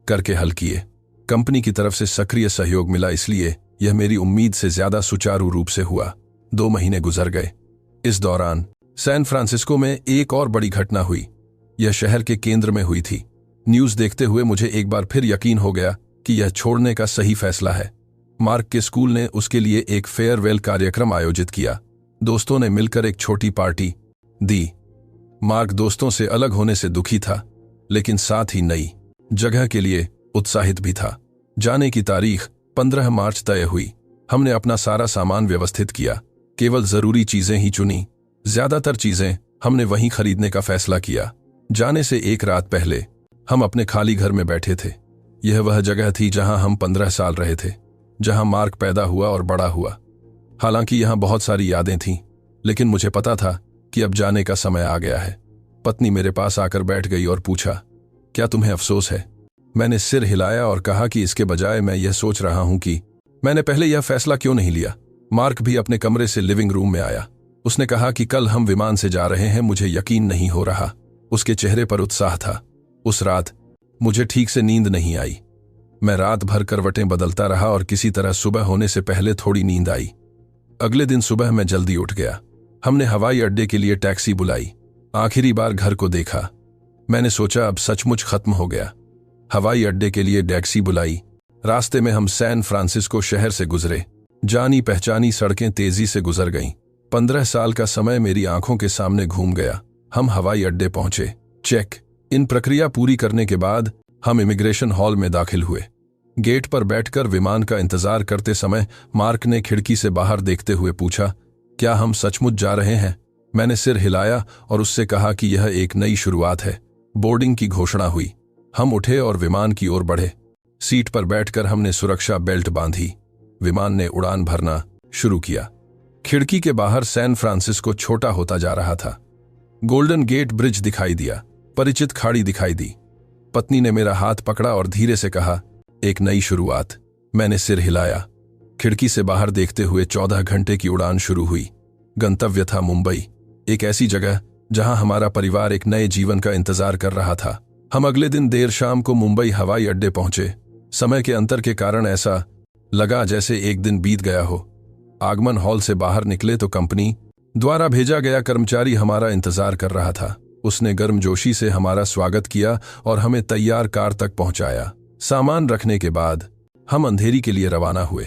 करके हल किए। कंपनी की तरफ से सक्रिय सहयोग मिला, इसलिए यह मेरी उम्मीद से ज्यादा सुचारू रूप से हुआ। 2 महीने गुजर गए। इस दौरान सैन फ्रांसिस्को में एक और बड़ी घटना हुई। यह शहर के केंद्र में हुई थी। न्यूज़ देखते हुए मुझे एक बार फिर यकीन हो गया कि यह छोड़ने का सही फैसला है। मार्क के स्कूल ने उसके लिए एक फेयरवेल कार्यक्रम आयोजित किया। दोस्तों ने मिलकर एक छोटी पार्टी दी। मार्क दोस्तों से अलग होने से दुखी था, लेकिन साथ ही नई जगह के लिए उत्साहित भी था। जाने की तारीख 15 मार्च तय हुई। हमने अपना सारा सामान व्यवस्थित किया, केवल जरूरी चीजें ही चुनी। ज्यादातर चीजें हमने वहीं खरीदने का फैसला किया। जाने से एक रात पहले हम अपने खाली घर में बैठे थे। यह वह जगह थी जहां हम 15 साल रहे थे, जहां मार्क पैदा हुआ और बड़ा हुआ। हालांकि यहां बहुत सारी यादें थीं, लेकिन मुझे पता था कि अब जाने का समय आ गया है। पत्नी मेरे पास आकर बैठ गई और पूछा, क्या तुम्हें अफसोस है? मैंने सिर हिलाया और कहा कि इसके बजाय मैं यह सोच रहा हूं कि मैंने पहले यह फैसला क्यों नहीं लिया। मार्क भी अपने कमरे से लिविंग रूम में आया। उसने कहा कि कल हम विमान से जा रहे हैं। मुझे यकीन नहीं हो रहा। उसके चेहरे पर उत्साह था। उस रात मुझे ठीक से नींद नहीं आई। मैं रात भर करवटें बदलता रहा और किसी तरह सुबह होने से पहले थोड़ी नींद आई। अगले दिन सुबह मैं जल्दी उठ गया। हमने हवाई अड्डे के लिए टैक्सी बुलाई। आखिरी बार घर को देखा। मैंने सोचा अब सचमुच खत्म हो गया। हवाई अड्डे के लिए टैक्सी बुलाई। रास्ते में हम सैन फ्रांसिस्को शहर से गुजरे। जानी पहचानी सड़कें तेजी से गुजर गईं। 15 साल का समय मेरी आंखों के सामने घूम गया। हम हवाई अड्डे पहुंचे। चेक इन प्रक्रिया पूरी करने के बाद हम इमिग्रेशन हॉल में दाखिल हुए। गेट पर बैठकर विमान का इंतजार करते समय मार्क ने खिड़की से बाहर देखते हुए पूछा, क्या हम सचमुच जा रहे हैं? मैंने सिर हिलाया और उससे कहा कि यह एक नई शुरुआत है। बोर्डिंग की घोषणा हुई। हम उठे और विमान की ओर बढ़े। सीट पर बैठकर हमने सुरक्षा बेल्ट बांधी। विमान ने उड़ान भरना शुरू किया। खिड़की के बाहर सैन फ्रांसिस्को छोटा होता जा रहा था। गोल्डन गेट ब्रिज दिखाई दिया, परिचित खाड़ी दिखाई दी। पत्नी ने मेरा हाथ पकड़ा और धीरे से कहा, एक नई शुरुआत। मैंने सिर हिलाया। खिड़की से बाहर देखते हुए 14 घंटे की उड़ान शुरू हुई। गंतव्य था मुंबई, एक ऐसी जगह जहां हमारा परिवार एक नए जीवन का इंतजार कर रहा था। हम अगले दिन देर शाम को मुंबई हवाई अड्डे पहुंचे। समय के अंतर के कारण ऐसा लगा जैसे एक दिन बीत गया हो। आगमन हॉल से बाहर निकले तो कंपनी द्वारा भेजा गया कर्मचारी हमारा इंतजार कर रहा था। उसने गर्मजोशी से हमारा स्वागत किया और हमें तैयार कार तक पहुंचाया। सामान रखने के बाद हम अंधेरी के लिए रवाना हुए।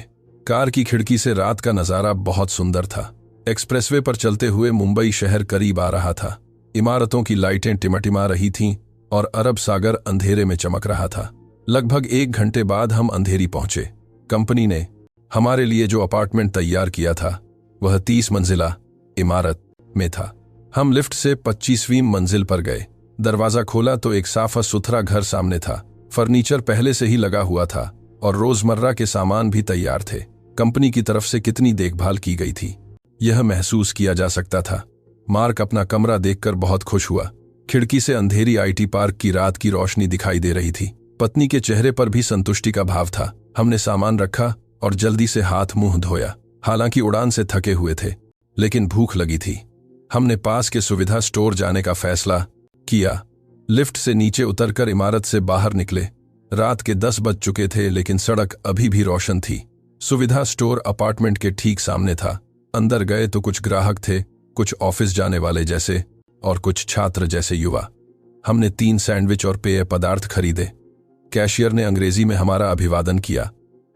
कार की खिड़की से रात का नजारा बहुत सुंदर था। एक्सप्रेसवे पर चलते हुए मुंबई शहर करीब आ रहा था। इमारतों की लाइटें टिमटिमा रही थीं और अरब सागर अंधेरे में चमक रहा था। लगभग 1 घंटे बाद हम अंधेरी पहुंचे। कंपनी ने हमारे लिए जो अपार्टमेंट तैयार किया था वह 30 मंजिला इमारत में था। हम लिफ्ट से 25वीं मंजिल पर गए। दरवाजा खोला तो एक साफ सुथरा घर सामने था। फर्नीचर पहले से ही लगा हुआ था और रोजमर्रा के सामान भी तैयार थे। कंपनी की तरफ से कितनी देखभाल की गई थी, यह महसूस किया जा सकता था। मार्क अपना कमरा देखकर बहुत खुश हुआ। खिड़की से अंधेरी आईटी पार्क की रात की रोशनी दिखाई दे रही थी। पत्नी के चेहरे पर भी संतुष्टि का भाव था। हमने सामान रखा और जल्दी से हाथ मुंह धोया। हालांकि उड़ान से थके हुए थे, लेकिन भूख लगी थी। हमने पास के सुविधा स्टोर जाने का फैसला किया। लिफ्ट से नीचे उतरकर इमारत से बाहर निकले। रात के 10 बज चुके थे, लेकिन सड़क अभी भी रोशन थी। सुविधा स्टोर अपार्टमेंट के ठीक सामने था। अंदर गए तो कुछ ग्राहक थे, कुछ ऑफिस जाने वाले जैसे और कुछ छात्र जैसे युवा। हमने 3 सैंडविच और पेय पदार्थ खरीदे। कैशियर ने अंग्रेजी में हमारा अभिवादन किया।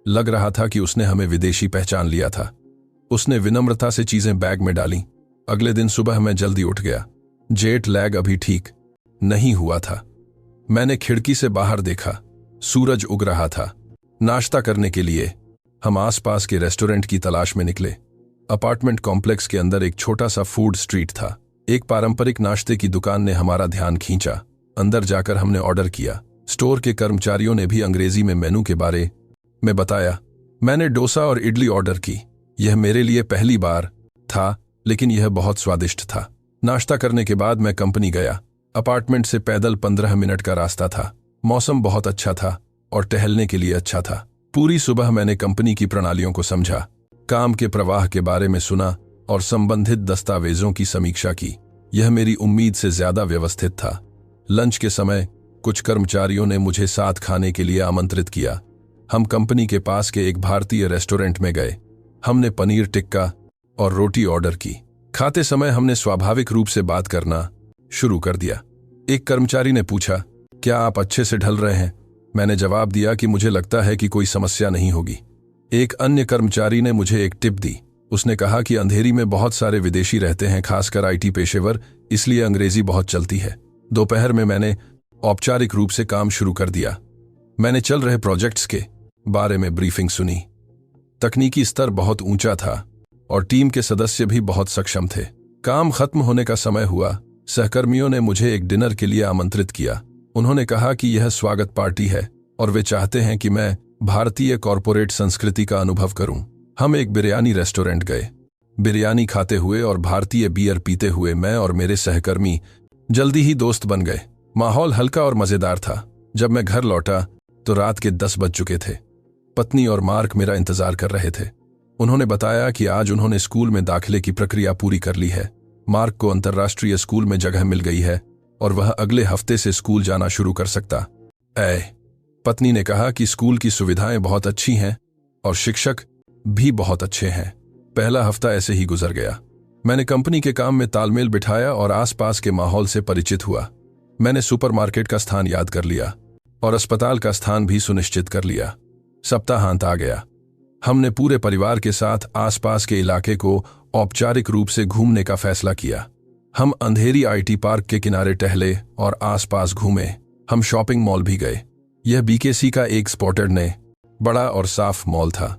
लग रहा था कि उसने हमें विदेशी पहचान लिया था। उसने विनम्रता से चीजें बैग में डाली। अगले दिन सुबह मैं जल्दी उठ गया। जेट लैग अभी ठीक नहीं हुआ था। मैंने खिड़की से बाहर देखा, सूरज उग रहा था। नाश्ता करने के लिए हम आसपास के रेस्टोरेंट की तलाश में निकले। अपार्टमेंट कॉम्प्लेक्स के अंदर एक छोटा सा फूड स्ट्रीट था। एक पारंपरिक नाश्ते की दुकान ने हमारा ध्यान खींचा। अंदर जाकर हमने ऑर्डर किया। स्टोर के कर्मचारियों ने भी अंग्रेजी में मेनू के बारे में बताया। मैंने डोसा और इडली ऑर्डर की। यह मेरे लिए पहली बार था, लेकिन यह बहुत स्वादिष्ट था। नाश्ता करने के बाद मैं कंपनी गया। अपार्टमेंट से पैदल 15 मिनट का रास्ता था। मौसम बहुत अच्छा था और टहलने के लिए अच्छा था। पूरी सुबह मैंने कंपनी की प्रणालियों को समझा, काम के प्रवाह के बारे में सुना और संबंधित दस्तावेजों की समीक्षा की। यह मेरी उम्मीद से ज्यादा व्यवस्थित था। लंच के समय कुछ कर्मचारियों ने मुझे साथ खाने के लिए आमंत्रित किया। हम कंपनी के पास के एक भारतीय रेस्टोरेंट में गए। हमने पनीर टिक्का और रोटी ऑर्डर की। खाते समय हमने स्वाभाविक रूप से बात करना शुरू कर दिया। एक कर्मचारी ने पूछा, क्या आप अच्छे से ढल रहे हैं? मैंने जवाब दिया कि मुझे लगता है कि कोई समस्या नहीं होगी। एक अन्य कर्मचारी ने मुझे एक टिप दी। उसने कहा कि अंधेरी में बहुत सारे विदेशी रहते हैं, खासकर आईटी पेशेवर, इसलिए अंग्रेजी बहुत चलती है। दोपहर में मैंने औपचारिक रूप से काम शुरू कर दिया। मैंने चल रहे प्रोजेक्ट्स के बारे में ब्रीफिंग सुनी। तकनीकी स्तर बहुत ऊंचा था और टीम के सदस्य भी बहुत सक्षम थे। काम खत्म होने का समय हुआ। सहकर्मियों ने मुझे एक डिनर के लिए आमंत्रित किया। उन्होंने कहा कि यह स्वागत पार्टी है और वे चाहते हैं कि मैं भारतीय कॉरपोरेट संस्कृति का अनुभव करूं। हम एक बिरयानी रेस्टोरेंट गए। बिरयानी खाते हुए और भारतीय बियर पीते हुए मैं और मेरे सहकर्मी जल्दी ही दोस्त बन गए। माहौल हल्का और मजेदार था। जब मैं घर लौटा तो रात के 10 बज चुके थे। पत्नी और मार्क मेरा इंतजार कर रहे थे। उन्होंने बताया कि आज उन्होंने स्कूल में दाखिले की प्रक्रिया पूरी कर ली है। मार्क को अंतर्राष्ट्रीय स्कूल में जगह मिल गई है और वह अगले हफ्ते से स्कूल जाना शुरू कर सकता है। पत्नी ने कहा कि स्कूल की सुविधाएं बहुत अच्छी हैं और शिक्षक भी बहुत अच्छे हैं। पहला हफ्ता ऐसे ही गुजर गया। मैंने कंपनी के काम में तालमेल बिठाया और आसपास के माहौल से परिचित हुआ। मैंने सुपरमार्केट का स्थान याद कर लिया और अस्पताल का स्थान भी सुनिश्चित कर लिया। सप्ताहांत आ गया। हमने पूरे परिवार के साथ आसपास के इलाके को औपचारिक रूप से घूमने का फैसला किया। हम अंधेरी आईटी पार्क के किनारे टहले और आसपास घूमे। हम शॉपिंग मॉल भी गए। यह बीकेसी का एक स्पॉटेड ने बड़ा और साफ मॉल था।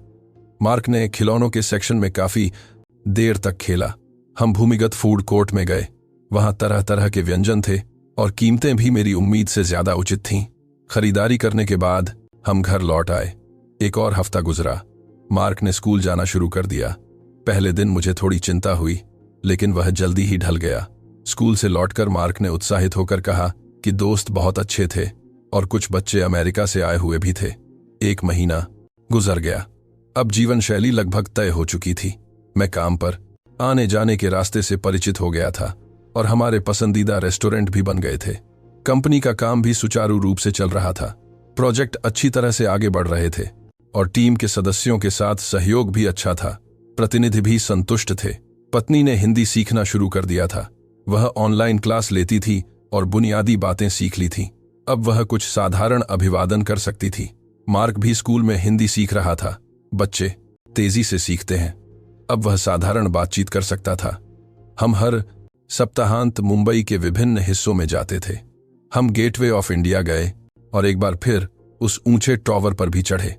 मार्क ने खिलौनों के सेक्शन में काफी देर तक खेला। हम भूमिगत फूड कोर्ट में गए। वहां तरह तरह के व्यंजन थे और कीमतें भी मेरी उम्मीद से ज्यादा उचित थीं। खरीदारी करने के बाद हम घर लौट आए। एक और हफ्ता गुजरा। मार्क ने स्कूल जाना शुरू कर दिया। पहले दिन मुझे थोड़ी चिंता हुई, लेकिन वह जल्दी ही ढल गया। स्कूल से लौटकर मार्क ने उत्साहित होकर कहा कि दोस्त बहुत अच्छे थे और कुछ बच्चे अमेरिका से आए हुए भी थे। 1 महीना गुजर गया। अब जीवन शैली लगभग तय हो चुकी थी। मैं काम पर आने जाने के रास्ते से परिचित हो गया था और हमारे पसंदीदा रेस्टोरेंट भी बन गए थे। कंपनी का काम भी सुचारू रूप से चल रहा था। प्रोजेक्ट अच्छी तरह से आगे बढ़ रहे थे और टीम के सदस्यों के साथ सहयोग भी अच्छा था। प्रतिनिधि भी संतुष्ट थे। पत्नी ने हिंदी सीखना शुरू कर दिया था। वह ऑनलाइन क्लास लेती थी और बुनियादी बातें सीख ली थी। अब वह कुछ साधारण अभिवादन कर सकती थी। मार्क भी स्कूल में हिंदी सीख रहा था। बच्चे तेजी से सीखते हैं। अब वह साधारण बातचीत कर सकता था। हम हर सप्ताहांत मुंबई के विभिन्न हिस्सों में जाते थे। हम गेटवे ऑफ इंडिया गए और एक बार फिर उस ऊंचे टॉवर पर भी चढ़े।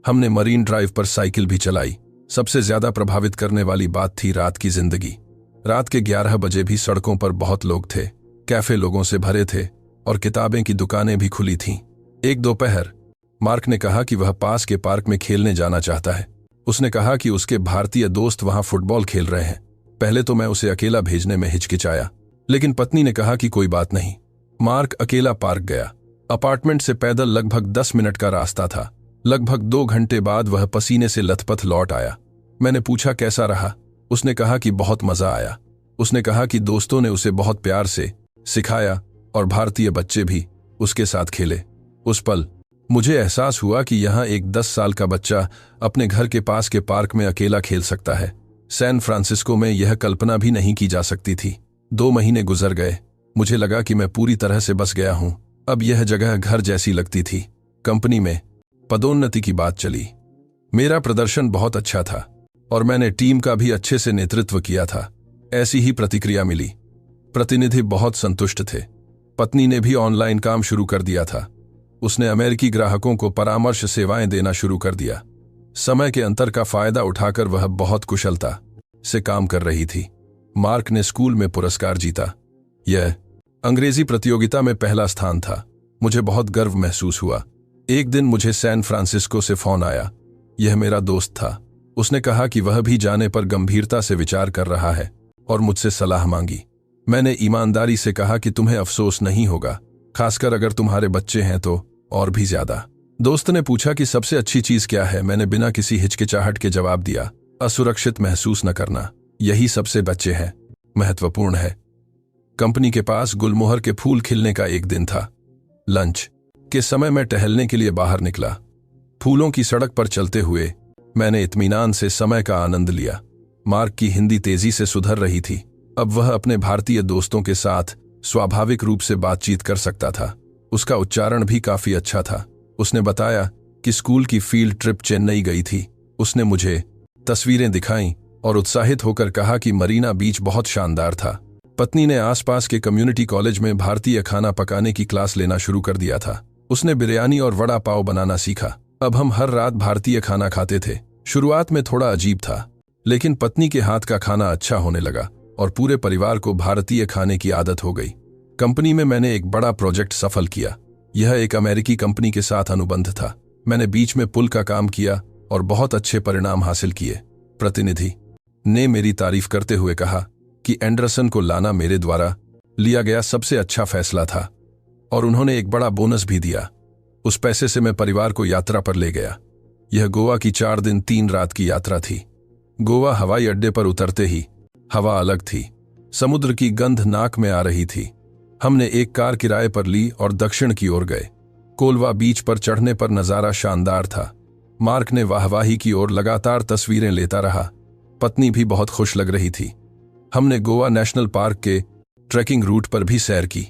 हमने मरीन ड्राइव पर साइकिल भी चलाई। सबसे ज्यादा प्रभावित करने वाली बात थी रात की जिंदगी। रात के 11 बजे भी सड़कों पर बहुत लोग थे। कैफे लोगों से भरे थे और किताबें की दुकानें भी खुली थीं। एक दोपहर मार्क ने कहा कि वह पास के पार्क में खेलने जाना चाहता है। उसने कहा कि उसके भारतीय दोस्त वहां फुटबॉल खेल रहे हैं। पहले तो मैं उसे अकेला भेजने में हिचकिचाया, लेकिन पत्नी ने कहा कि कोई बात नहीं। मार्क अकेला पार्क गया। अपार्टमेंट से पैदल लगभग 10 मिनट का रास्ता था। लगभग 2 घंटे बाद वह पसीने से लथपथ लौट आया। मैंने पूछा कैसा रहा। उसने कहा कि बहुत मजा आया। उसने कहा कि दोस्तों ने उसे बहुत प्यार से सिखाया और भारतीय बच्चे भी उसके साथ खेले। उस पल मुझे एहसास हुआ कि यहाँ एक 10 साल का बच्चा अपने घर के पास के पार्क में अकेला खेल सकता है। सैन फ्रांसिस्को में यह कल्पना भी नहीं की जा सकती थी। 2 महीने गुजर गए। मुझे लगा कि मैं पूरी तरह से बस गया हूं। अब यह जगह घर जैसी लगती थी। कंपनी में पदोन्नति की बात चली। मेरा प्रदर्शन बहुत अच्छा था और मैंने टीम का भी अच्छे से नेतृत्व किया था। ऐसी ही प्रतिक्रिया मिली। प्रतिनिधि बहुत संतुष्ट थे। पत्नी ने भी ऑनलाइन काम शुरू कर दिया था। उसने अमेरिकी ग्राहकों को परामर्श सेवाएं देना शुरू कर दिया। समय के अंतर का फायदा उठाकर वह बहुत कुशलता से काम कर रही थी। मार्क ने स्कूल में पुरस्कार जीता। यह अंग्रेजी प्रतियोगिता में पहला स्थान था। मुझे बहुत गर्व महसूस हुआ। एक दिन मुझे सैन फ्रांसिस्को से फोन आया। यह मेरा दोस्त था। उसने कहा कि वह भी जाने पर गंभीरता से विचार कर रहा है और मुझसे सलाह मांगी। मैंने ईमानदारी से कहा कि तुम्हें अफसोस नहीं होगा, खासकर अगर तुम्हारे बच्चे हैं तो और भी ज्यादा। दोस्त ने पूछा कि सबसे अच्छी चीज क्या है। मैंने बिना किसी हिचकिचाहट के जवाब दिया, असुरक्षित महसूस न करना। यही सबसे बच्चे हैं महत्वपूर्ण है। कंपनी के पास गुलमोहर के फूल खिलने का एक दिन था। लंच के समय मैं टहलने के लिए बाहर निकला। फूलों की सड़क पर चलते हुए मैंने इत्मीनान से समय का आनंद लिया। मार्क की हिंदी तेजी से सुधर रही थी। अब वह अपने भारतीय दोस्तों के साथ स्वाभाविक रूप से बातचीत कर सकता था। उसका उच्चारण भी काफी अच्छा था। उसने बताया कि स्कूल की फील्ड ट्रिप चेन्नई गई थी। उसने मुझे तस्वीरें दिखाईं और उत्साहित होकर कहा कि मरीना बीच बहुत शानदार था। पत्नी ने आसपास के कम्युनिटी कॉलेज में भारतीय खाना पकाने की क्लास लेना शुरू कर दिया था। उसने बिरयानी और वड़ा पाव बनाना सीखा। अब हम हर रात भारतीय खाना खाते थे। शुरुआत में थोड़ा अजीब था, लेकिन पत्नी के हाथ का खाना अच्छा होने लगा और पूरे परिवार को भारतीय खाने की आदत हो गई। कंपनी में मैंने एक बड़ा प्रोजेक्ट सफल किया। यह एक अमेरिकी कंपनी के साथ अनुबंध था। मैंने बीच में पुल का काम किया और बहुत अच्छे परिणाम हासिल किए। प्रतिनिधि ने मेरी तारीफ करते हुए कहा कि एंडरसन को लाना मेरे द्वारा लिया गया सबसे अच्छा फैसला था और उन्होंने एक बड़ा बोनस भी दिया। उस पैसे से मैं परिवार को यात्रा पर ले गया। यह गोवा की 4 दिन 3 रात की यात्रा थी। गोवा हवाई अड्डे पर उतरते ही हवा अलग थी। समुद्र की गंध नाक में आ रही थी। हमने एक कार किराए पर ली और दक्षिण की ओर गए। कोलवा बीच पर चढ़ने पर नजारा शानदार था। मार्क ने वाहवाही की ओर लगातार तस्वीरें लेता रहा। पत्नी भी बहुत खुश लग रही थी। हमने गोवा नेशनल पार्क के ट्रैकिंग रूट पर भी सैर की।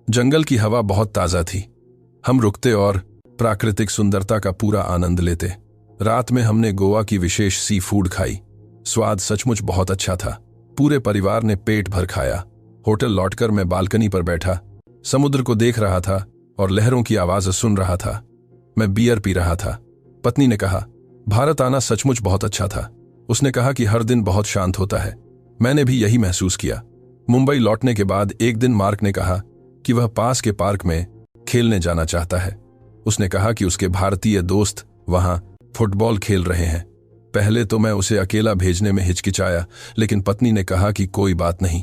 जंगल की हवा बहुत ताज़ा थी। हम रुकते और प्राकृतिक सुंदरता का पूरा आनंद लेते। रात में हमने गोवा की विशेष सी फूड खाई। स्वाद सचमुच बहुत अच्छा था। पूरे परिवार ने पेट भर खाया। होटल लौटकर मैं बालकनी पर बैठा, समुद्र को देख रहा था और लहरों की आवाज सुन रहा था। मैं बियर पी रहा था। पत्नी ने कहा, भारत आना सचमुच बहुत अच्छा था। उसने कहा कि हर दिन बहुत शांत होता है। मैंने भी यही महसूस किया। मुंबई लौटने के बाद एक दिन मार्क ने कहा कि वह पास के पार्क में खेलने जाना चाहता है। उसने कहा कि उसके भारतीय दोस्त वहां फुटबॉल खेल रहे हैं। पहले तो मैं उसे अकेला भेजने में हिचकिचाया, लेकिन पत्नी ने कहा कि कोई बात नहीं।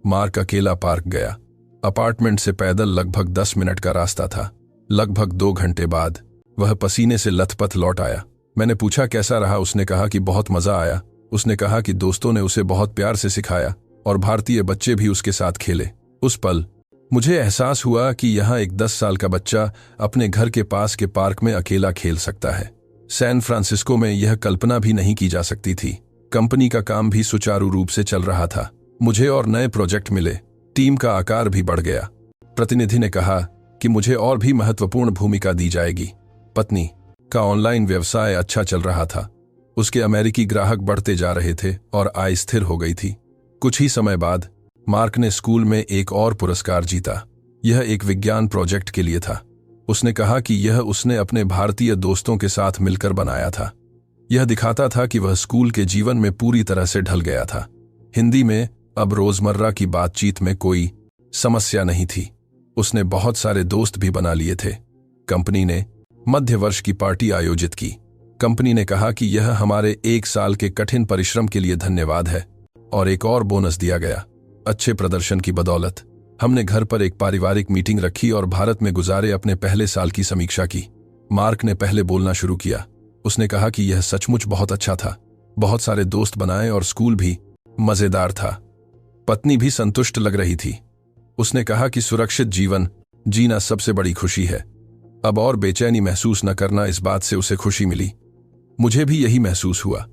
मार्क अकेला पार्क गया। अपार्टमेंट से पैदल लगभग 10 मिनट का रास्ता था। लगभग 2 घंटे बाद वह पसीने से लथपथ लौट आया। मैंने पूछा कैसा रहा। उसने कहा कि बहुत मजा आया। उसने कहा कि दोस्तों ने उसे बहुत प्यार से सिखाया और भारतीय बच्चे भी उसके साथ खेले। उस पल मुझे एहसास हुआ कि यहाँ एक 10 साल का बच्चा अपने घर के पास के पार्क में अकेला खेल सकता है। सैन फ्रांसिस्को में यह कल्पना भी नहीं की जा सकती थी। कंपनी का काम भी सुचारू रूप से चल रहा था। मुझे और नए प्रोजेक्ट मिले। टीम का आकार भी बढ़ गया। प्रतिनिधि ने कहा कि मुझे और भी महत्वपूर्ण भूमिका दी जाएगी। पत्नी का ऑनलाइन व्यवसाय अच्छा चल रहा था। उसके अमेरिकी ग्राहक बढ़ते जा रहे थे और आय स्थिर हो गई थी। कुछ ही समय बाद मार्क ने स्कूल में एक और पुरस्कार जीता। यह एक विज्ञान प्रोजेक्ट के लिए था। उसने कहा कि यह उसने अपने भारतीय दोस्तों के साथ मिलकर बनाया था। यह दिखाता था कि वह स्कूल के जीवन में पूरी तरह से ढल गया था। हिंदी में अब रोजमर्रा की बातचीत में कोई समस्या नहीं थी। उसने बहुत सारे दोस्त भी बना लिए थे। कंपनी ने मध्य वर्ष की पार्टी आयोजित की। कंपनी ने कहा कि यह हमारे 1 साल के कठिन परिश्रम के लिए धन्यवाद है और एक और बोनस दिया गया। अच्छे प्रदर्शन की बदौलत हमने घर पर एक पारिवारिक मीटिंग रखी और भारत में गुजारे अपने पहले साल की समीक्षा की। मार्क ने पहले बोलना शुरू किया। उसने कहा कि यह सचमुच बहुत अच्छा था। बहुत सारे दोस्त बनाए और स्कूल भी मजेदार था। पत्नी भी संतुष्ट लग रही थी। उसने कहा कि सुरक्षित जीवन जीना सबसे बड़ी खुशी है। अब और बेचैनी महसूस न करना, इस बात से उसे खुशी मिली। मुझे भी यही महसूस हुआ।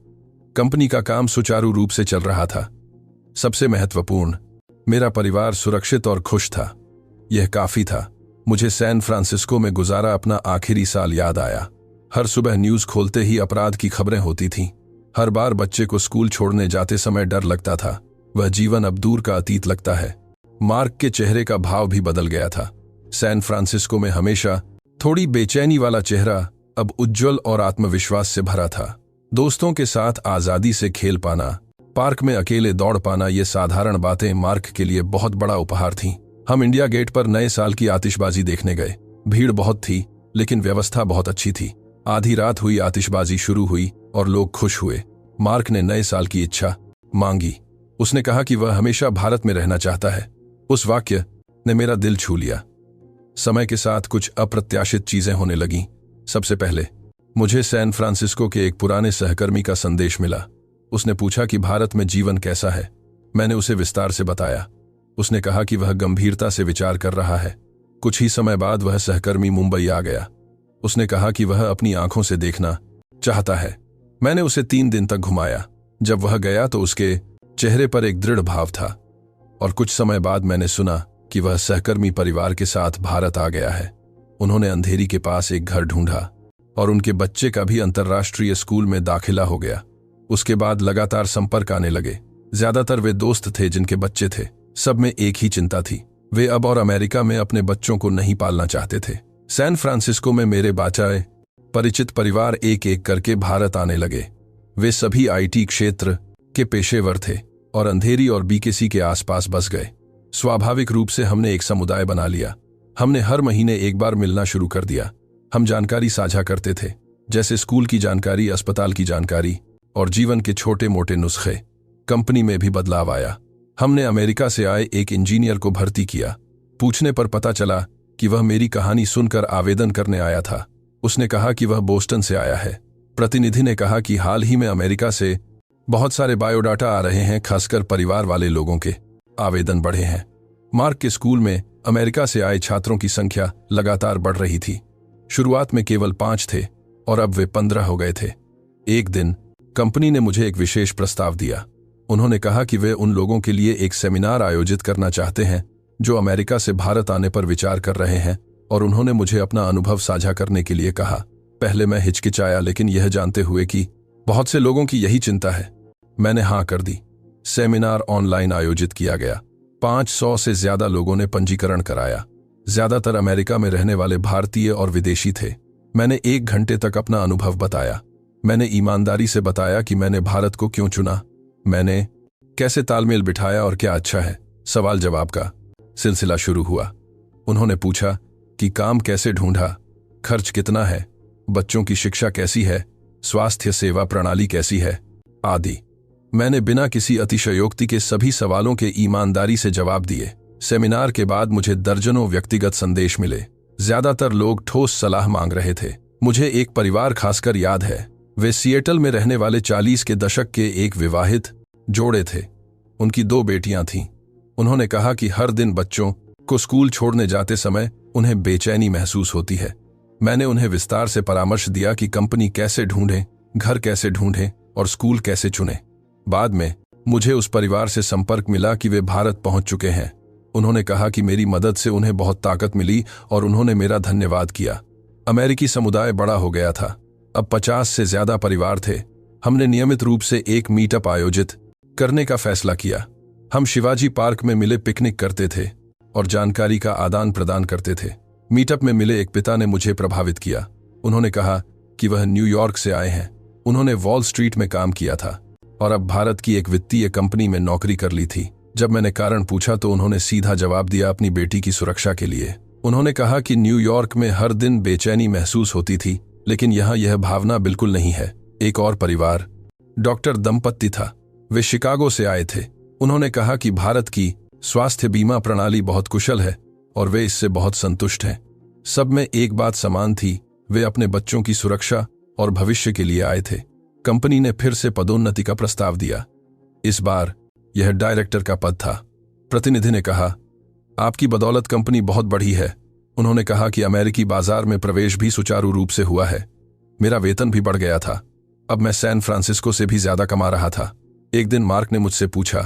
कंपनी का काम सुचारू रूप से चल रहा था। सबसे महत्वपूर्ण, मेरा परिवार सुरक्षित और खुश था। यह काफी था। मुझे सैन फ्रांसिस्को में गुजारा अपना आखिरी साल याद आया। हर सुबह न्यूज खोलते ही अपराध की खबरें होती थीं। हर बार बच्चे को स्कूल छोड़ने जाते समय डर लगता था। वह जीवन अब दूर का अतीत लगता है। मार्क के चेहरे का भाव भी बदल गया था। सैन फ्रांसिस्को में हमेशा थोड़ी बेचैनी वाला चेहरा अब उज्जवल और आत्मविश्वास से भरा था। दोस्तों के साथ आजादी से खेल पाना, पार्क में अकेले दौड़ पाना, ये साधारण बातें मार्क के लिए बहुत बड़ा उपहार थीं। हम इंडिया गेट पर नए साल की आतिशबाजी देखने गए। भीड़ बहुत थी, लेकिन व्यवस्था बहुत अच्छी थी। आधी रात हुई, आतिशबाजी शुरू हुई और लोग खुश हुए। मार्क ने नए साल की इच्छा मांगी। उसने कहा कि वह हमेशा भारत में रहना चाहता है। उस वाक्य ने मेरा दिल छू लिया। समय के साथ कुछ अप्रत्याशित चीजें होने लगीं। सबसे पहले मुझे सैन फ्रांसिस्को के एक पुराने सहकर्मी का संदेश मिला। उसने पूछा कि भारत में जीवन कैसा है। मैंने उसे विस्तार से बताया। उसने कहा कि वह गंभीरता से विचार कर रहा है। कुछ ही समय बाद वह सहकर्मी मुंबई आ गया। उसने कहा कि वह अपनी आंखों से देखना चाहता है। मैंने उसे 3 दिन तक घुमाया। जब वह गया तो उसके चेहरे पर एक दृढ़ भाव था और कुछ समय बाद मैंने सुना कि वह सहकर्मी परिवार के साथ भारत आ गया है। उन्होंने अंधेरी के पास एक घर ढूंढा और उनके बच्चे का भी अंतर्राष्ट्रीय स्कूल में दाखिला हो गया। उसके बाद लगातार संपर्क आने लगे। ज्यादातर वे दोस्त थे जिनके बच्चे थे। सब में एक ही चिंता थी, वे अब और अमेरिका में अपने बच्चों को नहीं पालना चाहते थे। सैन फ्रांसिस्को में मेरे बाचाए परिचित परिवार एक एक करके भारत आने लगे। वे सभी आईटी क्षेत्र के पेशेवर थे और अंधेरी और बीकेसी के आसपास बस गए। स्वाभाविक रूप से हमने एक समुदाय बना लिया। हमने हर महीने एक बार मिलना शुरू कर दिया। हम जानकारी साझा करते थे, जैसे स्कूल की जानकारी, अस्पताल की जानकारी और जीवन के छोटे मोटे नुस्खे। कंपनी में भी बदलाव आया। हमने अमेरिका से आए एक इंजीनियर को भर्ती किया। पूछने पर पता चला कि वह मेरी कहानी सुनकर आवेदन करने आया था। उसने कहा कि वह बोस्टन से आया है। प्रतिनिधि ने कहा कि हाल ही में अमेरिका से बहुत सारे बायोडाटा आ रहे हैं, खासकर परिवार वाले लोगों के आवेदन बढ़े हैं। मार्क के स्कूल में अमेरिका से आए छात्रों की संख्या लगातार बढ़ रही थी। शुरुआत में केवल 5 थे और अब वे 15 हो गए थे। एक दिन कंपनी ने मुझे एक विशेष प्रस्ताव दिया। उन्होंने कहा कि वे उन लोगों के लिए एक सेमिनार आयोजित करना चाहते हैं जो अमेरिका से भारत आने पर विचार कर रहे हैं, और उन्होंने मुझे अपना अनुभव साझा करने के लिए कहा। पहले मैं हिचकिचाया, लेकिन यह जानते हुए कि बहुत से लोगों की यही चिंता है, मैंने हाँ कर दी। सेमिनार ऑनलाइन आयोजित किया गया। 500 से ज्यादा लोगों ने पंजीकरण कराया। ज्यादातर अमेरिका में रहने वाले भारतीय और विदेशी थे। मैंने 1 घंटे तक अपना अनुभव बताया। मैंने ईमानदारी से बताया कि मैंने भारत को क्यों चुना। मैंने कैसे तालमेल बिठाया और क्या अच्छा है, सवाल जवाब का सिलसिला शुरू हुआ। उन्होंने पूछा कि काम कैसे ढूंढा, खर्च कितना है, बच्चों की शिक्षा कैसी है, स्वास्थ्य सेवा प्रणाली कैसी है, आदि। मैंने बिना किसी अतिशयोक्ति के सभी सवालों के ईमानदारी से जवाब दिए। सेमिनार के बाद मुझे दर्जनों व्यक्तिगत संदेश मिले। ज्यादातर लोग ठोस सलाह मांग रहे थे। मुझे एक परिवार खासकर याद है। वे सिएटल में रहने वाले 40 के दशक के एक विवाहित जोड़े थे। उनकी 2 बेटियां थीं। उन्होंने कहा कि हर दिन बच्चों को स्कूल छोड़ने जाते समय उन्हें बेचैनी महसूस होती है। मैंने उन्हें विस्तार से परामर्श दिया कि कंपनी कैसे ढूंढें, घर कैसे ढूंढें और स्कूल कैसे चुनें। बाद में मुझे उस परिवार से संपर्क मिला कि वे भारत पहुंच चुके हैं। उन्होंने कहा कि मेरी मदद से उन्हें बहुत ताकत मिली और उन्होंने मेरा धन्यवाद किया। अमेरिकी समुदाय बड़ा हो गया था। अब 50 से ज्यादा परिवार थे। हमने नियमित रूप से एक मीटअप आयोजित करने का फैसला किया। हम शिवाजी पार्क में मिले पिकनिक करते थे और जानकारी का आदान प्रदान करते थे। मीटअप में मिले एक पिता ने मुझे प्रभावित किया। उन्होंने कहा कि वह न्यूयॉर्क से आए हैं। उन्होंने वॉल स्ट्रीट में काम किया था और अब भारत की एक वित्तीय कंपनी में नौकरी कर ली थी। जब मैंने कारण पूछा तो उन्होंने सीधा जवाब दिया, अपनी बेटी की सुरक्षा के लिए। उन्होंने कहा कि न्यूयॉर्क में हर दिन बेचैनी महसूस होती थी, लेकिन यहाँ यह भावना बिल्कुल नहीं है। एक और परिवार डॉक्टर दंपत्ति था। वे शिकागो से आए थे। उन्होंने कहा कि भारत की स्वास्थ्य बीमा प्रणाली बहुत कुशल है और वे इससे बहुत संतुष्ट हैं। सब में एक बात समान थी, वे अपने बच्चों की सुरक्षा और भविष्य के लिए आए थे। कंपनी ने फिर से पदोन्नति का प्रस्ताव दिया। इस बार यह डायरेक्टर का पद था। प्रतिनिधि ने कहा, आपकी बदौलत कंपनी बहुत बढ़ी है। उन्होंने कहा कि अमेरिकी बाजार में प्रवेश भी सुचारू रूप से हुआ है। मेरा वेतन भी बढ़ गया था। अब मैं सैन फ्रांसिस्को से भी ज्यादा कमा रहा था। एक दिन मार्क ने मुझसे पूछा,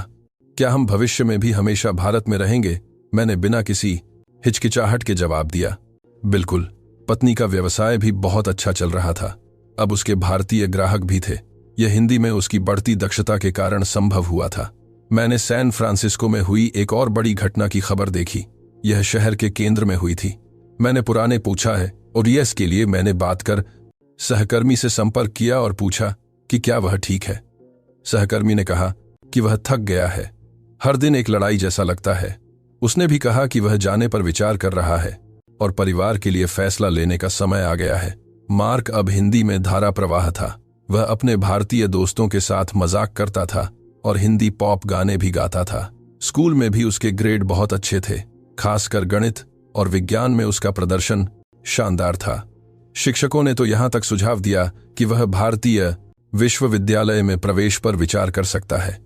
क्या हम भविष्य में भी हमेशा भारत में रहेंगे? मैंने बिना किसी हिचकिचाहट के जवाब दिया, बिल्कुल। पत्नी का व्यवसाय भी बहुत अच्छा चल रहा था। अब उसके भारतीय ग्राहक भी थे। यह हिंदी में उसकी बढ़ती दक्षता के कारण संभव हुआ था। मैंने सैन फ्रांसिस्को में हुई एक और बड़ी घटना की खबर देखी। यह शहर के केंद्र में हुई थी। मैंने पुराने पूछा है और यस के लिए मैंने बात कर सहकर्मी से संपर्क किया और पूछा कि क्या वह ठीक है। सहकर्मी ने कहा कि वह थक गया है, हर दिन एक लड़ाई जैसा लगता है। उसने भी कहा कि वह जाने पर विचार कर रहा है और परिवार के लिए फैसला लेने का समय आ गया है। मार्क अब हिंदी में धारा प्रवाह था। वह अपने भारतीय दोस्तों के साथ मजाक करता था और हिंदी पॉप गाने भी गाता था। स्कूल में भी उसके ग्रेड बहुत अच्छे थे, खासकर गणित और विज्ञान में उसका प्रदर्शन शानदार था। शिक्षकों ने तो यहां तक सुझाव दिया कि वह भारतीय विश्वविद्यालय में प्रवेश पर विचार कर सकता है।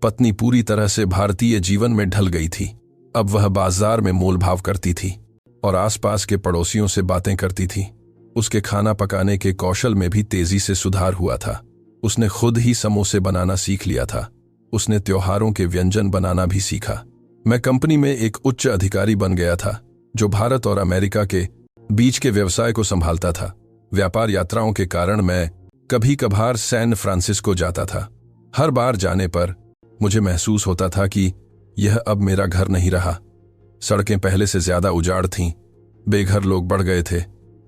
पत्नी पूरी तरह से भारतीय जीवन में ढल गई थी। अब वह बाजार में मोलभाव करती थी और आसपास के पड़ोसियों से बातें करती थी। उसके खाना पकाने के कौशल में भी तेजी से सुधार हुआ था। उसने खुद ही समोसे बनाना सीख लिया था। उसने त्योहारों के व्यंजन बनाना भी सीखा। मैं कंपनी में एक उच्च अधिकारी बन गया था जो भारत और अमेरिका के बीच के व्यवसाय को संभालता था। व्यापार यात्राओं के कारण मैं कभी कभार सैन फ्रांसिस्को जाता था। हर बार जाने पर मुझे महसूस होता था कि यह अब मेरा घर नहीं रहा। सड़कें पहले से ज्यादा उजाड़ थीं, बेघर लोग बढ़ गए थे,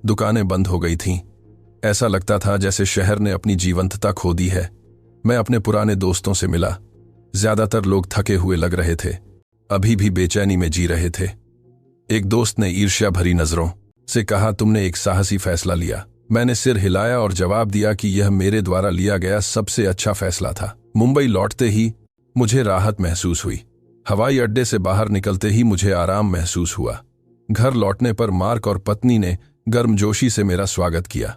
दुकानें बंद हो गई थीं। ऐसा लगता था जैसे शहर ने अपनी जीवंतता खो दी है। मैं अपने पुराने दोस्तों से मिला। ज्यादातर लोग थके हुए लग रहे थे, अभी भी बेचैनी में जी रहे थे। एक दोस्त ने ईर्ष्या भरी नजरों से कहा, तुमने एक साहसी फैसला लिया। मैंने सिर हिलाया और जवाब दिया कि यह मेरे द्वारा लिया गया सबसे अच्छा फैसला था। मुंबई लौटते ही मुझे राहत महसूस हुई। हवाई अड्डे से बाहर निकलते ही मुझे आराम महसूस हुआ। घर लौटने पर मार्क और पत्नी ने गर्मजोशी से मेरा स्वागत किया।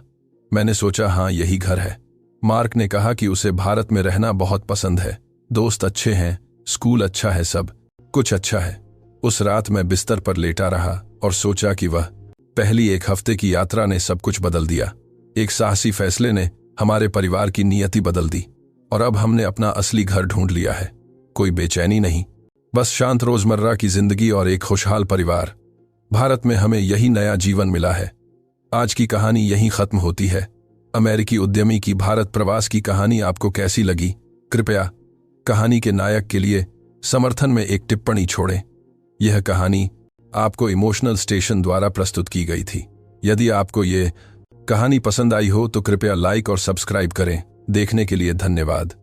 मैंने सोचा, हाँ, यही घर है। मार्क ने कहा कि उसे भारत में रहना बहुत पसंद है। दोस्त अच्छे हैं, स्कूल अच्छा है, सब कुछ अच्छा है। उस रात मैं बिस्तर पर लेटा रहा और सोचा कि वह पहली एक हफ्ते की यात्रा ने सब कुछ बदल दिया। एक साहसी फैसले ने हमारे परिवार की नियति बदल दी और अब हमने अपना असली घर ढूंढ लिया है। कोई बेचैनी नहीं, बस शांत रोजमर्रा की जिंदगी और एक खुशहाल परिवार। भारत में हमें यही नया जीवन मिला है। आज की कहानी यहीं खत्म होती है। अमेरिकी उद्यमी की भारत प्रवास की कहानी आपको कैसी लगी? कृपया कहानी के नायक के लिए समर्थन में एक टिप्पणी छोड़ें। यह कहानी आपको इमोशनल स्टेशन द्वारा प्रस्तुत की गई थी। यदि आपको ये कहानी पसंद आई हो तो कृपया लाइक और सब्सक्राइब करें। देखने के लिए धन्यवाद।